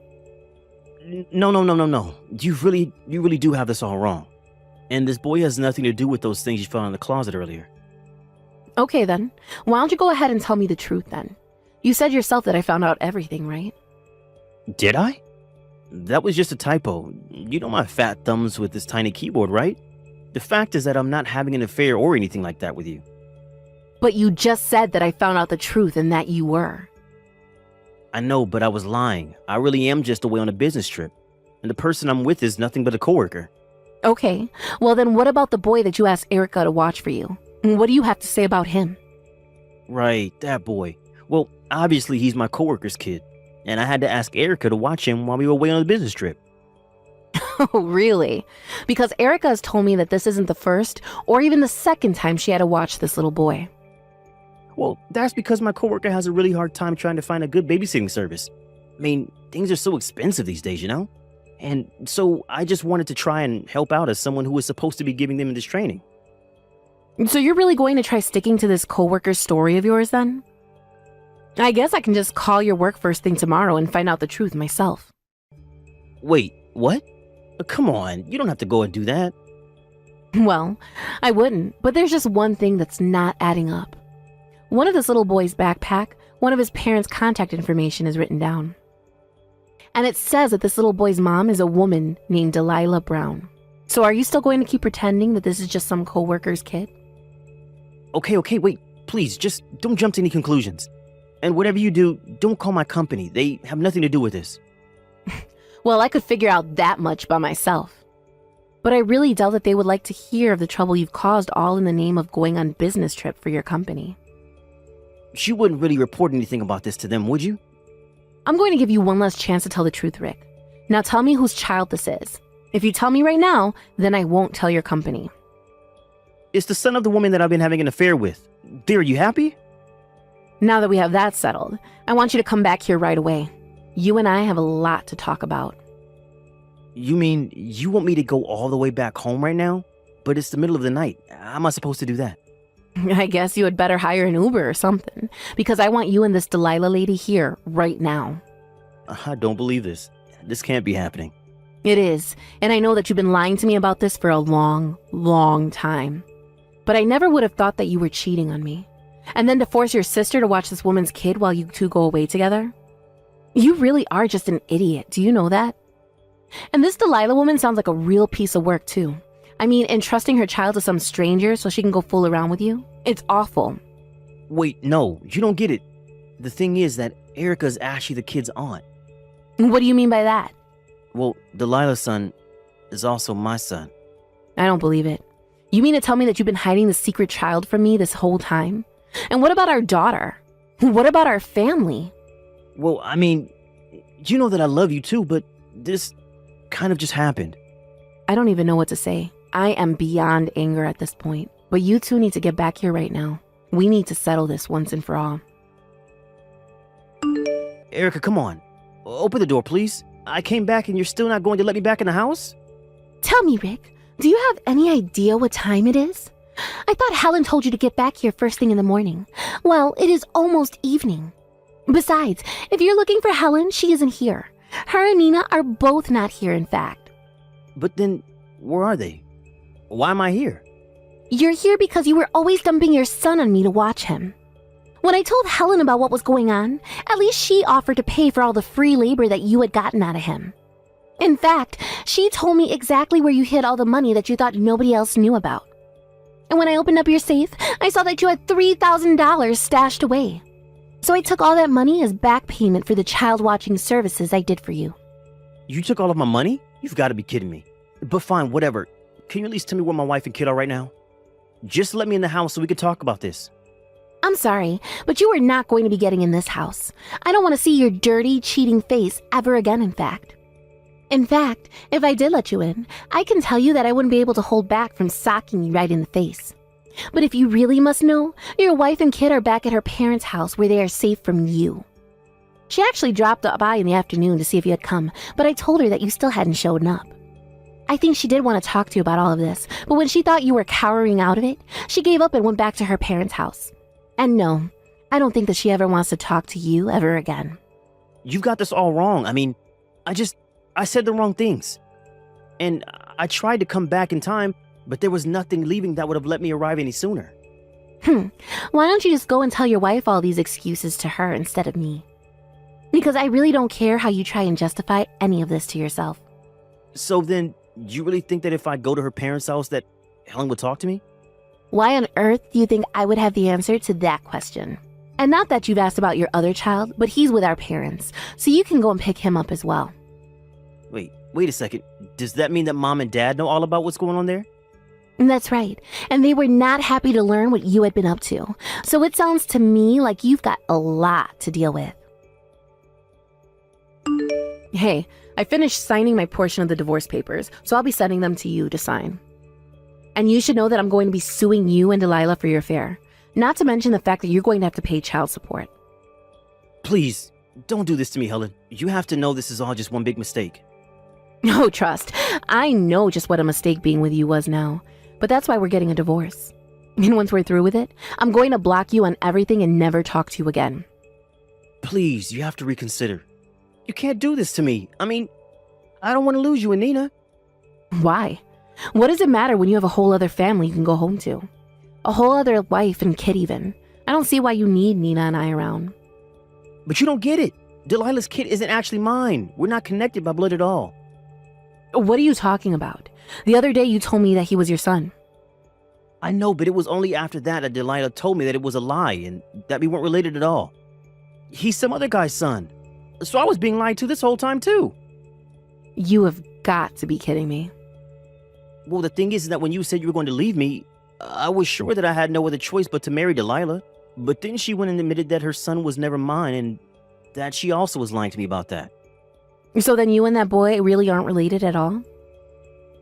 No. You really do have this all wrong. And this boy has nothing to do with those things you found in the closet earlier. Okay then. Why don't you go ahead and tell me the truth then? You said yourself that I found out everything, right? Did I? That was just a typo. You know my fat thumbs with this tiny keyboard, right? The fact is that I'm not having an affair or anything like that with you. But you just said that I found out the truth and that you were. I know, but I was lying. I really am just away on a business trip. And the person I'm with is nothing but a coworker. Okay, well then what about the boy that you asked Erica to watch for you? What do you have to say about him? Right, that boy. Well, obviously he's my coworker's kid. And I had to ask Erica to watch him while we were away on the business trip. Oh, really? Because Erica has told me that this isn't the first or even the second time she had to watch this little boy. Well, that's because my coworker has a really hard time trying to find a good babysitting service. I mean, things are so expensive these days, you know? And so I just wanted to try and help out as someone who was supposed to be giving them this training. So you're really going to try sticking to this coworker's story of yours then? I guess I can just call your work first thing tomorrow and find out the truth myself. Wait, what? Come on, you don't have to go and do that. Well, I wouldn't, but there's just one thing that's not adding up. One of this little boy's backpack, one of his parents' contact information is written down. And it says that this little boy's mom is a woman named Delilah Brown. So are you still going to keep pretending that this is just some coworker's kid? Okay, wait, please, just don't jump to any conclusions. And whatever you do, don't call my company. They have nothing to do with this. Well, I could figure out that much by myself. But I really doubt that they would like to hear of the trouble you've caused all in the name of going on business trip for your company. You wouldn't really report anything about this to them, would you? I'm going to give you one last chance to tell the truth, Rick. Now tell me whose child this is. If you tell me right now, then I won't tell your company. It's the son of the woman that I've been having an affair with. There, are you happy? Now that we have that settled, I want you to come back here right away. You and I have a lot to talk about. You mean you want me to go all the way back home right now? But it's the middle of the night. How am I supposed to do that? I guess you had better hire an Uber or something, because I want you and this Delilah lady here right now. I don't believe this. This can't be happening. It is, and I know that you've been lying to me about this for a long, long time. But I never would have thought that you were cheating on me. And then to force your sister to watch this woman's kid while you two go away together? You really are just an idiot, do you know that? And this Delilah woman sounds like a real piece of work too. I mean, entrusting her child to some stranger so she can go fool around with you? It's awful. Wait, no, you don't get it. The thing is that Erica's actually the kid's aunt. What do you mean by that? Well, Delilah's son is also my son. I don't believe it. You mean to tell me that you've been hiding the secret child from me this whole time? And what about our daughter? What about our family? Well, I mean, you know that I love you too, but this kind of just happened. I don't even know what to say. I am beyond anger at this point. But you two need to get back here right now. We need to settle this once and for all. Erica, come on. Open the door, please. I came back and you're still not going to let me back in the house? Tell me, Rick, do you have any idea what time it is? I thought Helen told you to get back here first thing in the morning. Well, it is almost evening. Besides, if you're looking for Helen, she isn't here. Her and Nina are both not here, in fact. But then, where are they? Why am I here? You're here because you were always dumping your son on me to watch him. When I told Helen about what was going on, at least she offered to pay for all the free labor that you had gotten out of him. In fact, she told me exactly where you hid all the money that you thought nobody else knew about. And when I opened up your safe, I saw that you had $3,000 stashed away. So I took all that money as back payment for the child watching services I did for you. You took all of my money? You've got to be kidding me. But fine, whatever. Can you at least tell me where my wife and kid are right now? Just let me in the house so we can talk about this. I'm sorry, but you are not going to be getting in this house. I don't want to see your dirty, cheating face ever again, in fact. If I did let you in, I can tell you that I wouldn't be able to hold back from socking you right in the face. But if you really must know, your wife and kid are back at her parents' house where they are safe from you. She actually dropped by in the afternoon to see if you had come, but I told her that you still hadn't shown up. I think she did want to talk to you about all of this, but when she thought you were cowering out of it, she gave up and went back to her parents' house. And no, I don't think that she ever wants to talk to you ever again. You've got this all wrong. I said the wrong things. And I tried to come back in time, but there was nothing leaving that would have let me arrive any sooner. Why don't you just go and tell your wife all these excuses to her instead of me? Because I really don't care how you try and justify any of this to yourself. So then, you really think that if I go to her parents' house that Helen would talk to me? Why on earth do you think I would have the answer to that question? And not that you've asked about your other child, but he's with our parents, so you can go and pick him up as well. Wait a second. Does that mean that Mom and Dad know all about what's going on there? That's right, and they were not happy to learn what you had been up to. So it sounds to me like you've got a lot to deal with. Hey, I finished signing my portion of the divorce papers, so I'll be sending them to you to sign. And you should know that I'm going to be suing you and Delilah for your affair, not to mention the fact that you're going to have to pay child support. Please, don't do this to me, Helen. You have to know this is all just one big mistake. No, trust. I know just what a mistake being with you was now, but that's why we're getting a divorce. And once we're through with it, I'm going to block you on everything and never talk to you again. Please, you have to reconsider. You can't do this to me. I don't want to lose you and Nina. Why? What does it matter when you have a whole other family you can go home to? A whole other wife and kid even. I don't see why you need Nina and I around. But you don't get it. Delilah's kid isn't actually mine. We're not connected by blood at all. What are you talking about? The other day you told me that he was your son. I know, but it was only after that Delilah told me that it was a lie and that we weren't related at all. He's some other guy's son. So I was being lied to this whole time too. You have got to be kidding me. Well, the thing is that when you said you were going to leave me, I was sure that I had no other choice but to marry Delilah. But then she went and admitted that her son was never mine and that she also was lying to me about that. So then you and that boy really aren't related at all?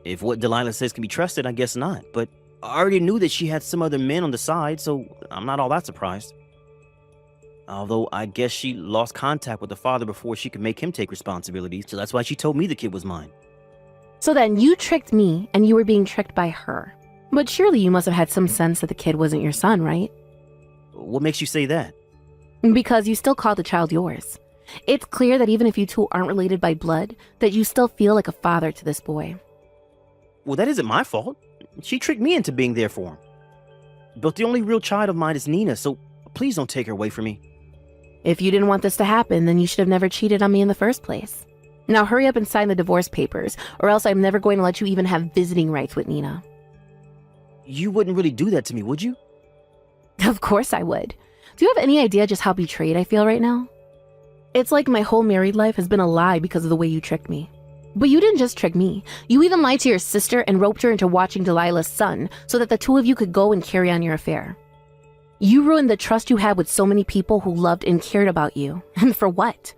If what Delilah says can be trusted, I guess not. But I already knew that she had some other men on the side, so I'm not all that surprised. Although I guess she lost contact with the father before she could make him take responsibility, so that's why she told me the kid was mine. So then you tricked me and you were being tricked by her. But surely you must have had some sense that the kid wasn't your son, right? What makes you say that? Because you still call the child yours. It's clear that even if you two aren't related by blood, that you still feel like a father to this boy. Well, that isn't my fault. She tricked me into being there for him. But the only real child of mine is Nina, so please don't take her away from me. If you didn't want this to happen, then you should have never cheated on me in the first place. Now hurry up and sign the divorce papers, or else I'm never going to let you even have visiting rights with Nina. You wouldn't really do that to me, would you? Of course I would. Do you have any idea just how betrayed I feel right now? It's like my whole married life has been a lie because of the way you tricked me. But you didn't just trick me. You even lied to your sister and roped her into watching Delilah's son so that the two of you could go and carry on your affair. You ruined the trust you had with so many people who loved and cared about you. And for what?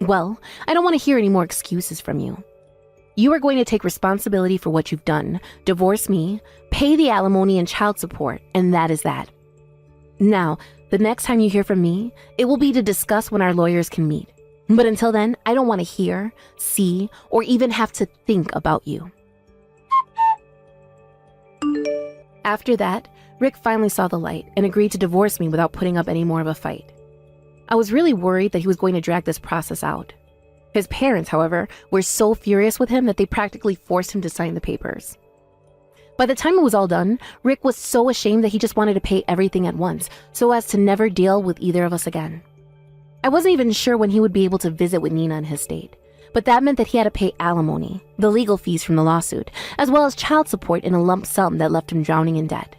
Well, I don't want to hear any more excuses from you. You are going to take responsibility for what you've done, divorce me, pay the alimony and child support, and that is that. Now, the next time you hear from me, it will be to discuss when our lawyers can meet. But until then, I don't want to hear, see, or even have to think about you. After that, Rick finally saw the light and agreed to divorce me without putting up any more of a fight. I was really worried that he was going to drag this process out. His parents, however, were so furious with him that they practically forced him to sign the papers. By the time it was all done, Rick was so ashamed that he just wanted to pay everything at once so as to never deal with either of us again. I wasn't even sure when he would be able to visit with Nina in his state, but that meant that he had to pay alimony, the legal fees from the lawsuit, as well as child support in a lump sum that left him drowning in debt.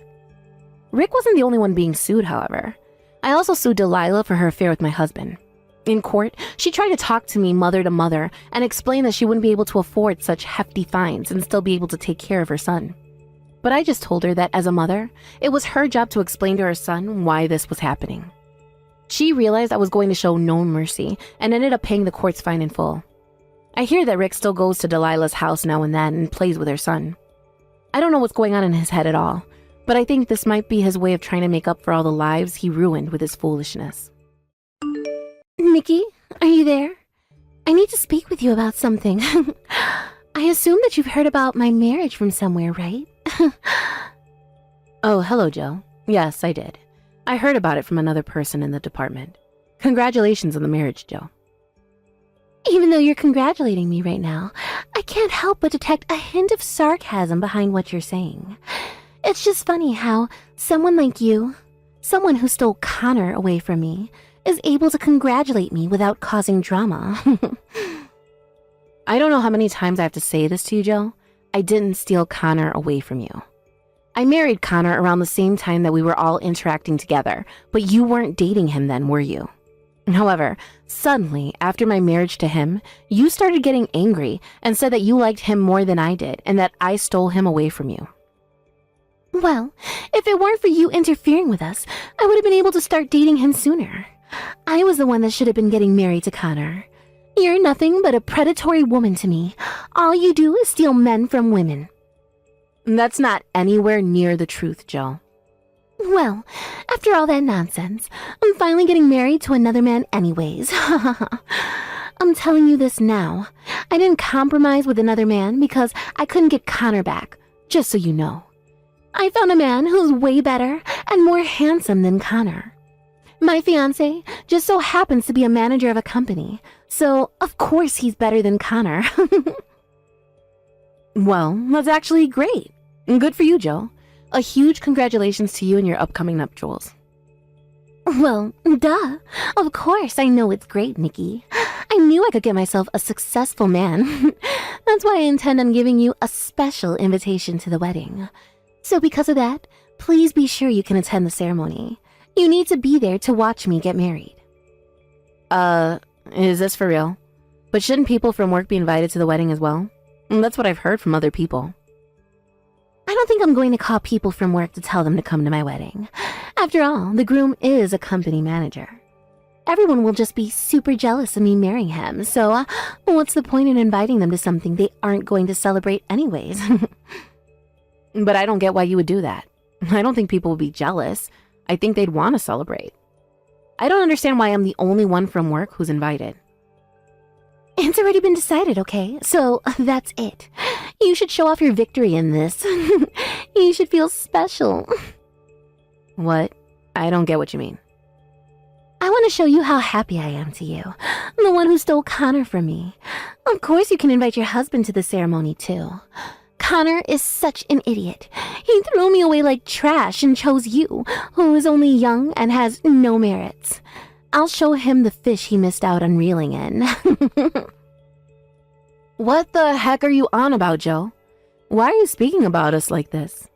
Rick wasn't the only one being sued, however. I also sued Delilah for her affair with my husband. In court, she tried to talk to me mother to mother and explain that she wouldn't be able to afford such hefty fines and still be able to take care of her son. But I just told her that as a mother, it was her job to explain to her son why this was happening. She realized I was going to show no mercy and ended up paying the court's fine in full. I hear that Rick still goes to Delilah's house now and then and plays with her son. I don't know what's going on in his head at all, but I think this might be his way of trying to make up for all the lives he ruined with his foolishness. Nikki, are you there? I need to speak with you about something. I assume that you've heard about my marriage from somewhere, right? Oh, hello, Joe. Yes, I did. I heard about it from another person in the department. Congratulations on the marriage, Joe. Even though you're congratulating me right now, I can't help but detect a hint of sarcasm behind what you're saying. It's just funny how someone like you, someone who stole Connor away from me, is able to congratulate me without causing drama. I don't know how many times I have to say this to you, Joe. I didn't steal Connor away from you. I married Connor around the same time that we were all interacting together, but you weren't dating him then, were you? However, suddenly, after my marriage to him, you started getting angry and said that you liked him more than I did and that I stole him away from you. Well, if it weren't for you interfering with us, I would have been able to start dating him sooner. I was the one that should have been getting married to Connor. You're nothing but a predatory woman to me. All you do is steal men from women. That's not anywhere near the truth, Joe. Well, after all that nonsense, I'm finally getting married to another man anyways. I'm telling you this now. I didn't compromise with another man because I couldn't get Connor back, just so you know. I found a man who's way better and more handsome than Connor. My fiancé just so happens to be a manager of a company, so of course he's better than Connor. Well, that's actually great. Good for you, Joe. A huge congratulations to you and your upcoming nuptials. Well, duh. Of course I know it's great, Nikki. I knew I could get myself a successful man. That's why I intend on giving you a special invitation to the wedding. So because of that, please be sure you can attend the ceremony. You need to be there to watch me get married. Is this for real? But shouldn't people from work be invited to the wedding as well? That's what I've heard from other people. I don't think I'm going to call people from work to tell them to come to my wedding. After all, the groom is a company manager. Everyone will just be super jealous of me marrying him, so what's the point in inviting them to something they aren't going to celebrate anyways? But I don't get why you would do that. I don't think people would be jealous. I think they'd want to celebrate. I don't understand why I'm the only one from work who's invited. It's already been decided, okay? So that's it. You should show off your victory in this. You should feel special. What? I don't get what you mean. I want to show you how happy I am to you. The one who stole Connor from me. Of course you can invite your husband to the ceremony too. Connor is such an idiot. He threw me away like trash and chose you, who is only young and has no merits. I'll show him the fish he missed out on reeling in. What the heck are you on about, Joe? Why are you speaking about us like this?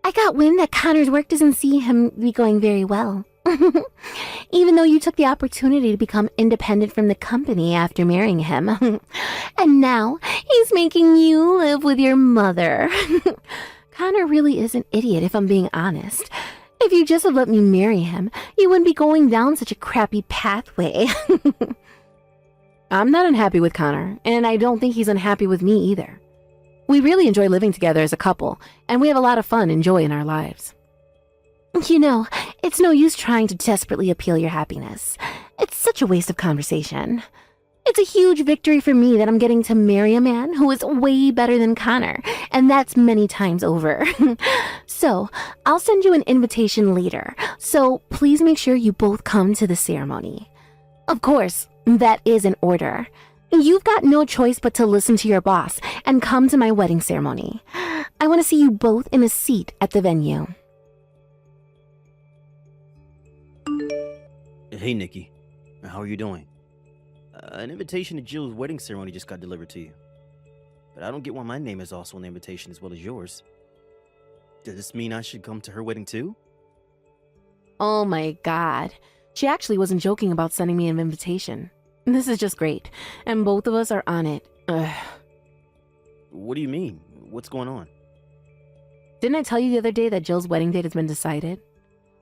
I got wind that Connor's work doesn't see him be going very well. Even though you took the opportunity to become independent from the company after marrying him. And now he's making you live with your mother. Connor really is an idiot if I'm being honest. If you just had let me marry him, you wouldn't be going down such a crappy pathway. I'm not unhappy with Connor, and I don't think he's unhappy with me either. We really enjoy living together as a couple, and we have a lot of fun and joy in our lives. You know, it's no use trying to desperately appeal your happiness. It's such a waste of conversation. It's a huge victory for me that I'm getting to marry a man who is way better than Connor, and that's many times over. So, I'll send you an invitation later, so please make sure you both come to the ceremony. Of course, that is an order. You've got no choice but to listen to your boss and come to my wedding ceremony. I want to see you both in a seat at the venue. Hey, Nikki. How are you doing? An invitation to Jill's wedding ceremony just got delivered to you. But I don't get why my name is also on the invitation as well as yours. Does this mean I should come to her wedding too? Oh my god. She actually wasn't joking about sending me an invitation. This is just great, and both of us are on it. Ugh. What do you mean? What's going on? Didn't I tell you the other day that Jill's wedding date has been decided?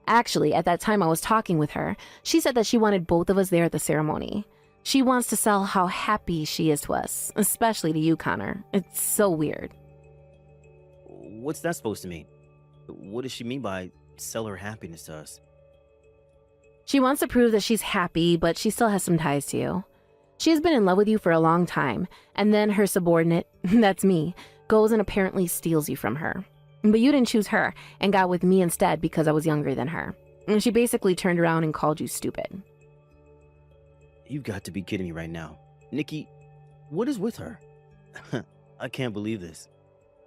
Actually, at that time I was talking with her, she said that she wanted both of us there at the ceremony. She wants to sell how happy she is to us, especially to you, Connor. It's so weird. What's that supposed to mean? What does she mean by sell her happiness to us? She wants to prove that she's happy, but she still has some ties to you. She has been in love with you for a long time, and then her subordinate, that's me, goes and apparently steals you from her. But you didn't choose her, and got with me instead because I was younger than her. And she basically turned around and called you stupid. You've got to be kidding me right now. Nikki, what is with her? I can't believe this.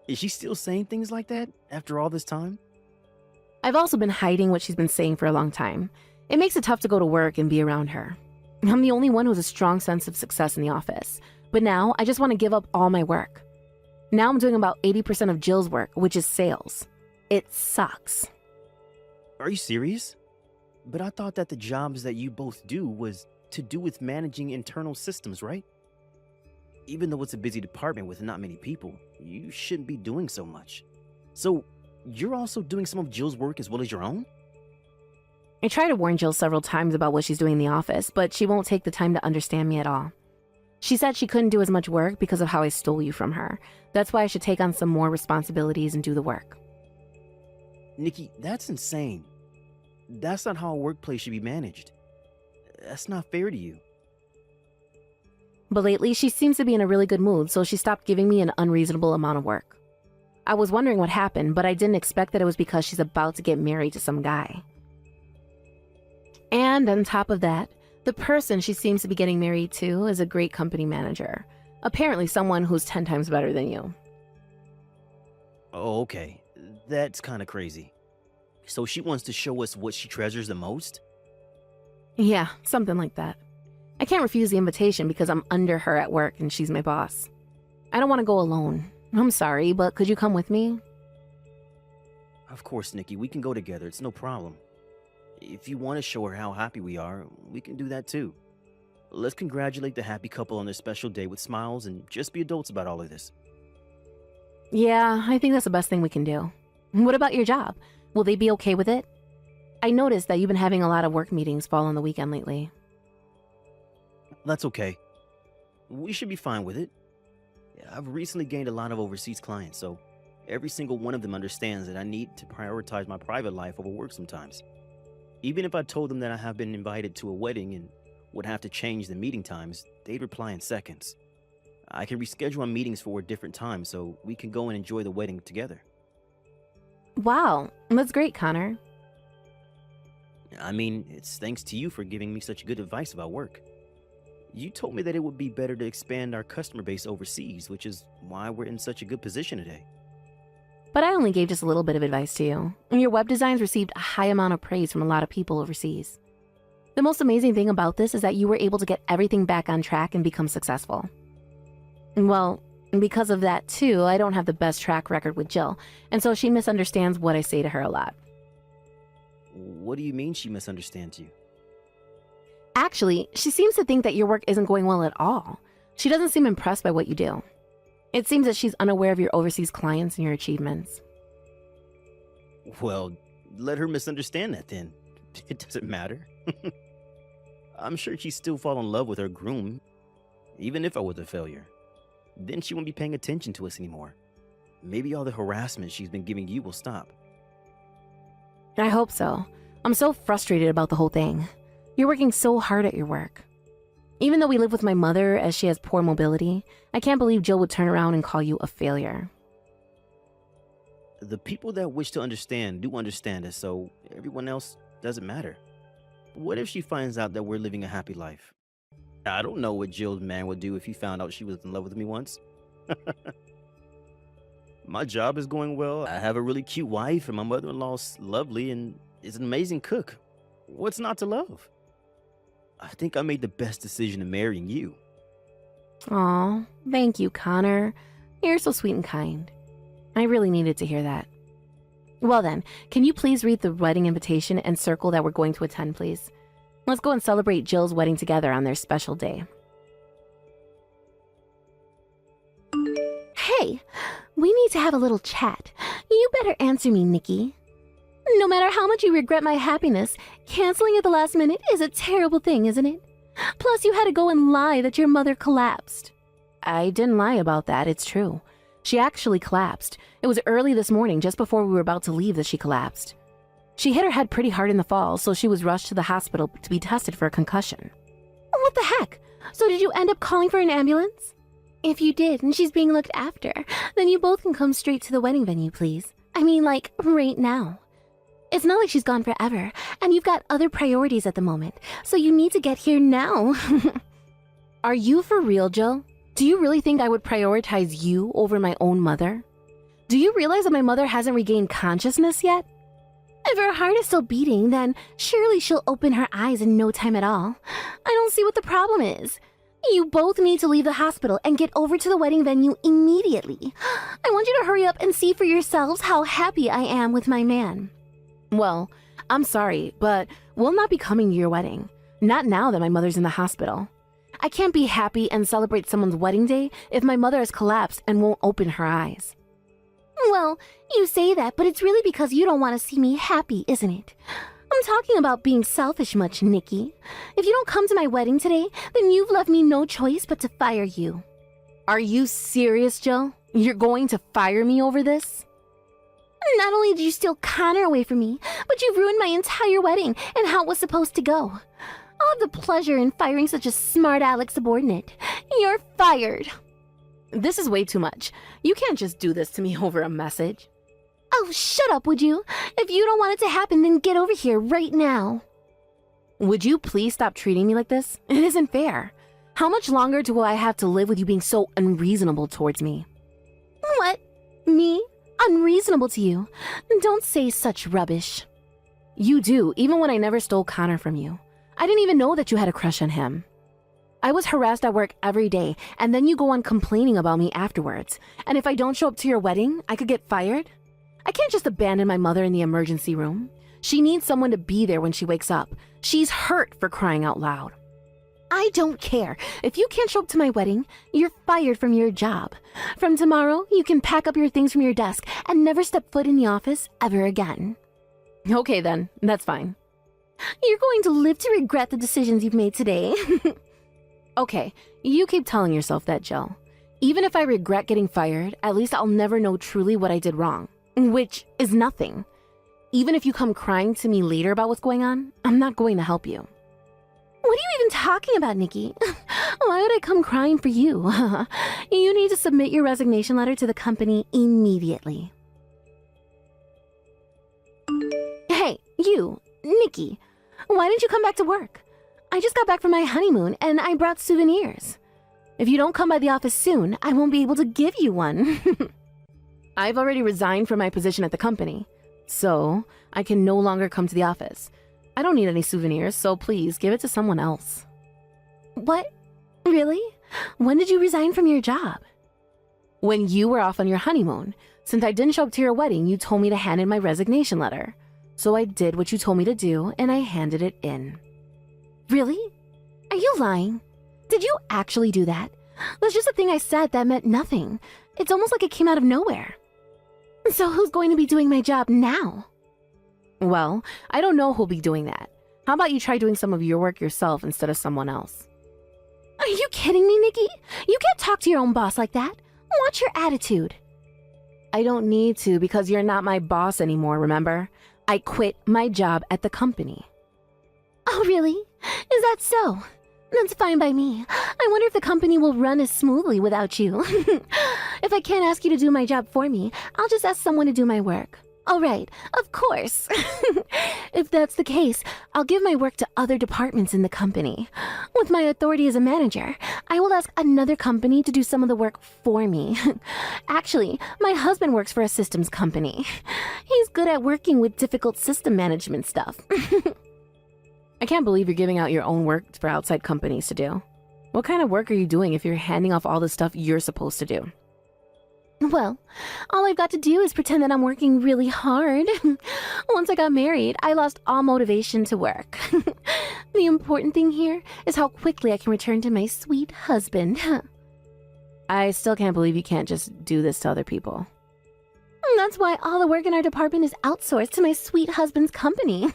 Is she still saying things like that after all this time? I've also been hiding what she's been saying for a long time. It makes it tough to go to work and be around her. I'm the only one who has a strong sense of success in the office. But now, I just want to give up all my work. Now I'm doing about 80% of Jill's work, which is sales. It sucks. Are you serious? But I thought that the jobs that you both do was to do with managing internal systems, right? Even though it's a busy department with not many people, you shouldn't be doing so much. So, you're also doing some of Jill's work as well as your own? I try to warn Jill several times about what she's doing in the office, but she won't take the time to understand me at all. She said she couldn't do as much work because of how I stole you from her. That's why I should take on some more responsibilities and do the work. Nikki, that's insane. That's not how a workplace should be managed. That's not fair to you. But lately, she seems to be in a really good mood, so she stopped giving me an unreasonable amount of work. I was wondering what happened, but I didn't expect that it was because she's about to get married to some guy. And on top of that, the person she seems to be getting married to is a great company manager. Apparently someone who's 10 times better than you. Oh, okay. That's kind of crazy. So she wants to show us what she treasures the most? Yeah, something like that. I can't refuse the invitation because I'm under her at work and she's my boss. I don't want to go alone. I'm sorry, but could you come with me? Of course, Nikki, we can go together. It's no problem. If you want to show her how happy we are, we can do that too. Let's congratulate the happy couple on their special day with smiles and just be adults about all of this. Yeah, I think that's the best thing we can do. What about your job? Will they be okay with it? I noticed that you've been having a lot of work meetings fall on the weekend lately. That's okay. We should be fine with it. I've recently gained a lot of overseas clients, so every single one of them understands that I need to prioritize my private life over work sometimes. Even if I told them that I have been invited to a wedding and would have to change the meeting times, they'd reply in seconds. I can reschedule our meetings for a different time so we can go and enjoy the wedding together. Wow, that's great, Connor. I mean, it's thanks to you for giving me such good advice about work. You told me that it would be better to expand our customer base overseas, which is why we're in such a good position today. But I only gave just a little bit of advice to you. Your web designs received a high amount of praise from a lot of people overseas. The most amazing thing about this is that you were able to get everything back on track and become successful. Well, because of that too, I don't have the best track record with Jill, and so she misunderstands what I say to her a lot. What do you mean she misunderstands you? Actually, she seems to think that your work isn't going well at all. She doesn't seem impressed by what you do. It seems that she's unaware of your overseas clients and your achievements. Well, let her misunderstand that then. It doesn't matter. I'm sure she'd still fall in love with her groom, even if I was a failure. Then she won't be paying attention to us anymore. Maybe all the harassment she's been giving you will stop. I hope so. I'm so frustrated about the whole thing. You're working so hard at your work. Even though we live with my mother as she has poor mobility, I can't believe Jill would turn around and call you a failure. The people that wish to understand do understand us, so everyone else doesn't matter. What if she finds out that we're living a happy life? I don't know what Jill's man would do if he found out she was in love with me once. My job is going well. I have a really cute wife, and my mother-in-law's lovely and is an amazing cook. What's not to love? I think I made the best decision in marrying you. Aw, thank you, Connor. You're so sweet and kind. I really needed to hear that. Well then, can you please read the wedding invitation and circle that we're going to attend, please? Let's go and celebrate Jill's wedding together on their special day. Hey, we need to have a little chat. You better answer me, Nikki. No matter how much you regret my happiness, canceling at the last minute is a terrible thing, isn't it? Plus, you had to go and lie that your mother collapsed. I didn't lie about that, it's true. She actually collapsed. It was early this morning, just before we were about to leave, that she collapsed. She hit her head pretty hard in the fall, so she was rushed to the hospital to be tested for a concussion. What the heck? So did you end up calling for an ambulance? If you did, and she's being looked after, then you both can come straight to the wedding venue, please. I mean, like, right now. It's not like she's gone forever, and you've got other priorities at the moment, so you need to get here now. Are you for real, Jill? Do you really think I would prioritize you over my own mother? Do you realize that my mother hasn't regained consciousness yet? If her heart is still beating, then surely she'll open her eyes in no time at all. I don't see what the problem is. You both need to leave the hospital and get over to the wedding venue immediately. I want you to hurry up and see for yourselves how happy I am with my man. Well, I'm sorry, but we'll not be coming to your wedding. Not now that my mother's in the hospital. I can't be happy and celebrate someone's wedding day if my mother has collapsed and won't open her eyes. Well, you say that, but it's really because you don't want to see me happy, isn't it? I'm talking about being selfish much, Nikki. If you don't come to my wedding today, then you've left me no choice but to fire you. Are you serious, Jill? You're going to fire me over this? Not only did you steal Connor away from me, but you've ruined my entire wedding and how it was supposed to go. I'll have the pleasure in firing such a smart aleck subordinate. You're fired. This is way too much. You can't just do this to me over a message. Oh, shut up, would you? If you don't want it to happen, then get over here right now. Would you please stop treating me like this? It isn't fair. How much longer do I have to live with you being so unreasonable towards me? What? Me? Unreasonable to you? Don't say such rubbish. You do, even when I never stole Connor from you. I didn't even know that you had a crush on him. I was harassed at work every day, and then you go on complaining about me afterwards. And if I don't show up to your wedding, I could get fired? I can't just abandon my mother in the emergency room. She needs someone to be there when she wakes up. She's hurt, for crying out loud. I don't care. If you can't show up to my wedding, you're fired from your job. From tomorrow, you can pack up your things from your desk and never step foot in the office ever again. Okay then, that's fine. You're going to live to regret the decisions you've made today. Okay, you keep telling yourself that, Jill. Even if I regret getting fired, at least I'll never know truly what I did wrong, which is nothing. Even if you come crying to me later about what's going on, I'm not going to help you. What are you even talking about, Nikki? Why would I come crying for you? You need to submit your resignation letter to the company immediately. Hey, you, Nikki, why didn't you come back to work? I just got back from my honeymoon and I brought souvenirs. If you don't come by the office soon, I won't be able to give you one. I've already resigned from my position at the company, so I can no longer come to the office. I don't need any souvenirs, so please give it to someone else. What? Really? When did you resign from your job? When you were off on your honeymoon. Since I didn't show up to your wedding, you told me to hand in my resignation letter. So I did what you told me to do, and I handed it in. Really? Are you lying? Did you actually do that? That's just a thing I said that meant nothing. It's almost like it came out of nowhere. So who's going to be doing my job now? Well, I don't know who'll be doing that. How about you try doing some of your work yourself instead of someone else? Are you kidding me, Nikki? You can't talk to your own boss like that. Watch your attitude. I don't need to because you're not my boss anymore, remember? I quit my job at the company. Oh, really? Is that so? That's fine by me. I wonder if the company will run as smoothly without you. If I can't ask you to do my job for me, I'll just ask someone to do my work. All right, of course. If that's the case, I'll give my work to other departments in the company. With my authority as a manager, I will ask another company to do some of the work for me. Actually, my husband works for a systems company. He's good at working with difficult system management stuff. I can't believe you're giving out your own work for outside companies to do. What kind of work are you doing if you're handing off all the stuff you're supposed to do? Well, all I've got to do is pretend that I'm working really hard. Once I got married, I lost all motivation to work. The important thing here is how quickly I can return to my sweet husband. I still can't believe you can't just do this to other people. That's why all the work in our department is outsourced to my sweet husband's company.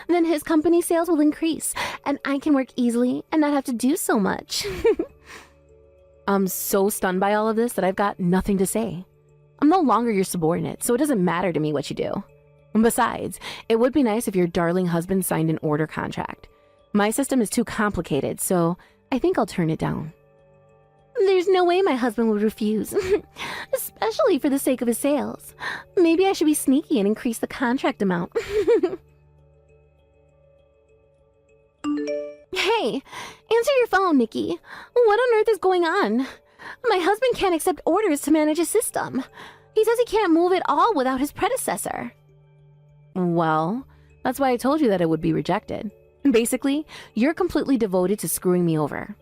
Then his company sales will increase, and I can work easily and not have to do so much. I'm so stunned by all of this that I've got nothing to say. I'm no longer your subordinate, so it doesn't matter to me what you do. And besides, it would be nice if your darling husband signed an order contract. My system is too complicated, so I think I'll turn it down. There's no way my husband would refuse, especially for the sake of his sales. Maybe I should be sneaky and increase the contract amount. Hey, answer your phone, Nikki. What on earth is going on? My husband can't accept orders to manage a system. He says he can't move at all without his predecessor. Well, that's why I told you that it would be rejected. Basically, you're completely devoted to screwing me over.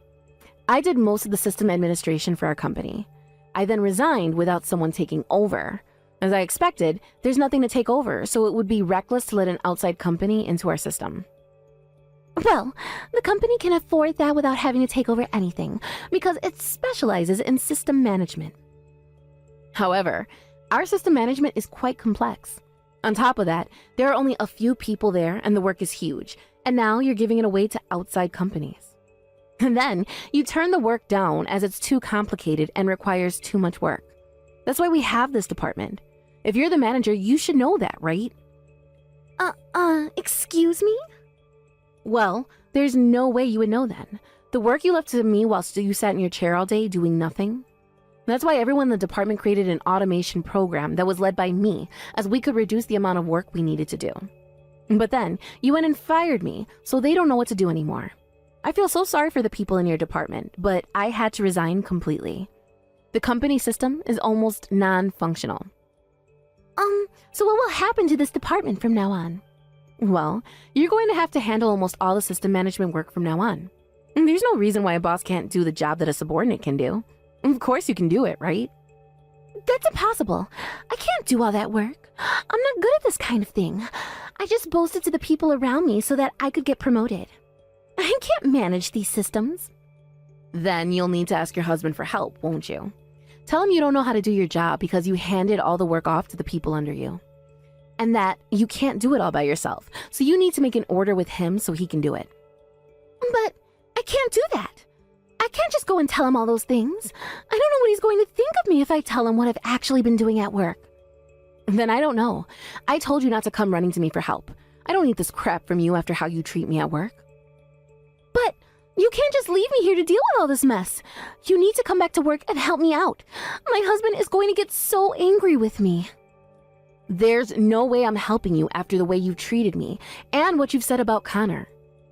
I did most of the system administration for our company. I then resigned without someone taking over. As I expected, there's nothing to take over, so it would be reckless to let an outside company into our system. Well, the company can afford that without having to take over anything, because it specializes in system management. However, our system management is quite complex. On top of that, there are only a few people there and the work is huge, and now you're giving it away to outside companies. And then you turn the work down as it's too complicated and requires too much work. That's why we have this department. If you're the manager, you should know that, right? Excuse me? Well, there's no way you would know then. The work you left to me whilst you sat in your chair all day doing nothing. That's why everyone in the department created an automation program that was led by me, as we could reduce the amount of work we needed to do. But then you went and fired me, so they don't know what to do anymore. I feel so sorry for the people in your department, but I had to resign completely. The company system is almost non-functional. So what will happen to this department from now on? Well, you're going to have to handle almost all the system management work from now on. There's no reason why a boss can't do the job that a subordinate can do. Of course you can do it, right? That's impossible. I can't do all that work. I'm not good at this kind of thing. I just boasted to the people around me so that I could get promoted. I can't manage these systems. Then you'll need to ask your husband for help, won't you? Tell him you don't know how to do your job because you handed all the work off to the people under you. And that you can't do it all by yourself, so you need to make an order with him so he can do it. But I can't do that. I can't just go and tell him all those things. I don't know what he's going to think of me if I tell him what I've actually been doing at work. Then I don't know. I told you not to come running to me for help. I don't need this crap from you after how you treat me at work. But you can't just leave me here to deal with all this mess. You need to come back to work and help me out. My husband is going to get so angry with me. There's no way I'm helping you after the way you've treated me and what you've said about Connor.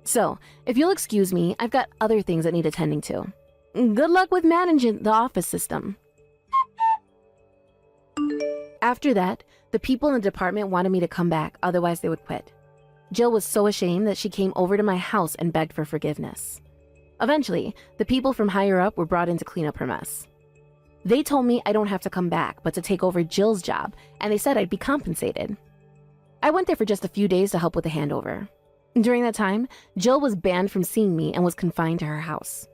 So, if you'll excuse me, I've got other things that need attending to. Good luck with managing the office system. After that, the people in the department wanted me to come back, otherwise they would quit. Jill was so ashamed that she came over to my house and begged for forgiveness. Eventually, the people from higher up were brought in to clean up her mess. They told me I don't have to come back, but to take over Jill's job, and they said I'd be compensated. I went there for just a few days to help with the handover. During that time, Jill was banned from seeing me and was confined to her house.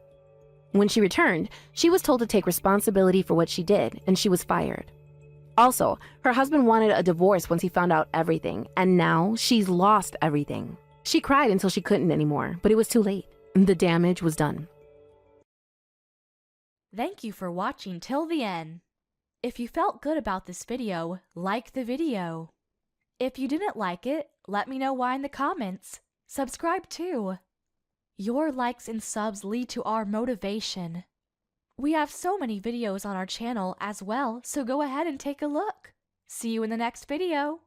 When she returned, she was told to take responsibility for what she did, and she was fired. Also, her husband wanted a divorce once he found out everything, and now she's lost everything. She cried until she couldn't anymore, but it was too late. The damage was done. Thank you for watching till the end. If you felt good about this video, like the video. If you didn't like it, let me know why in the comments. Subscribe too. Your likes and subs lead to our motivation. We have so many videos on our channel as well, so go ahead and take a look. See you in the next video.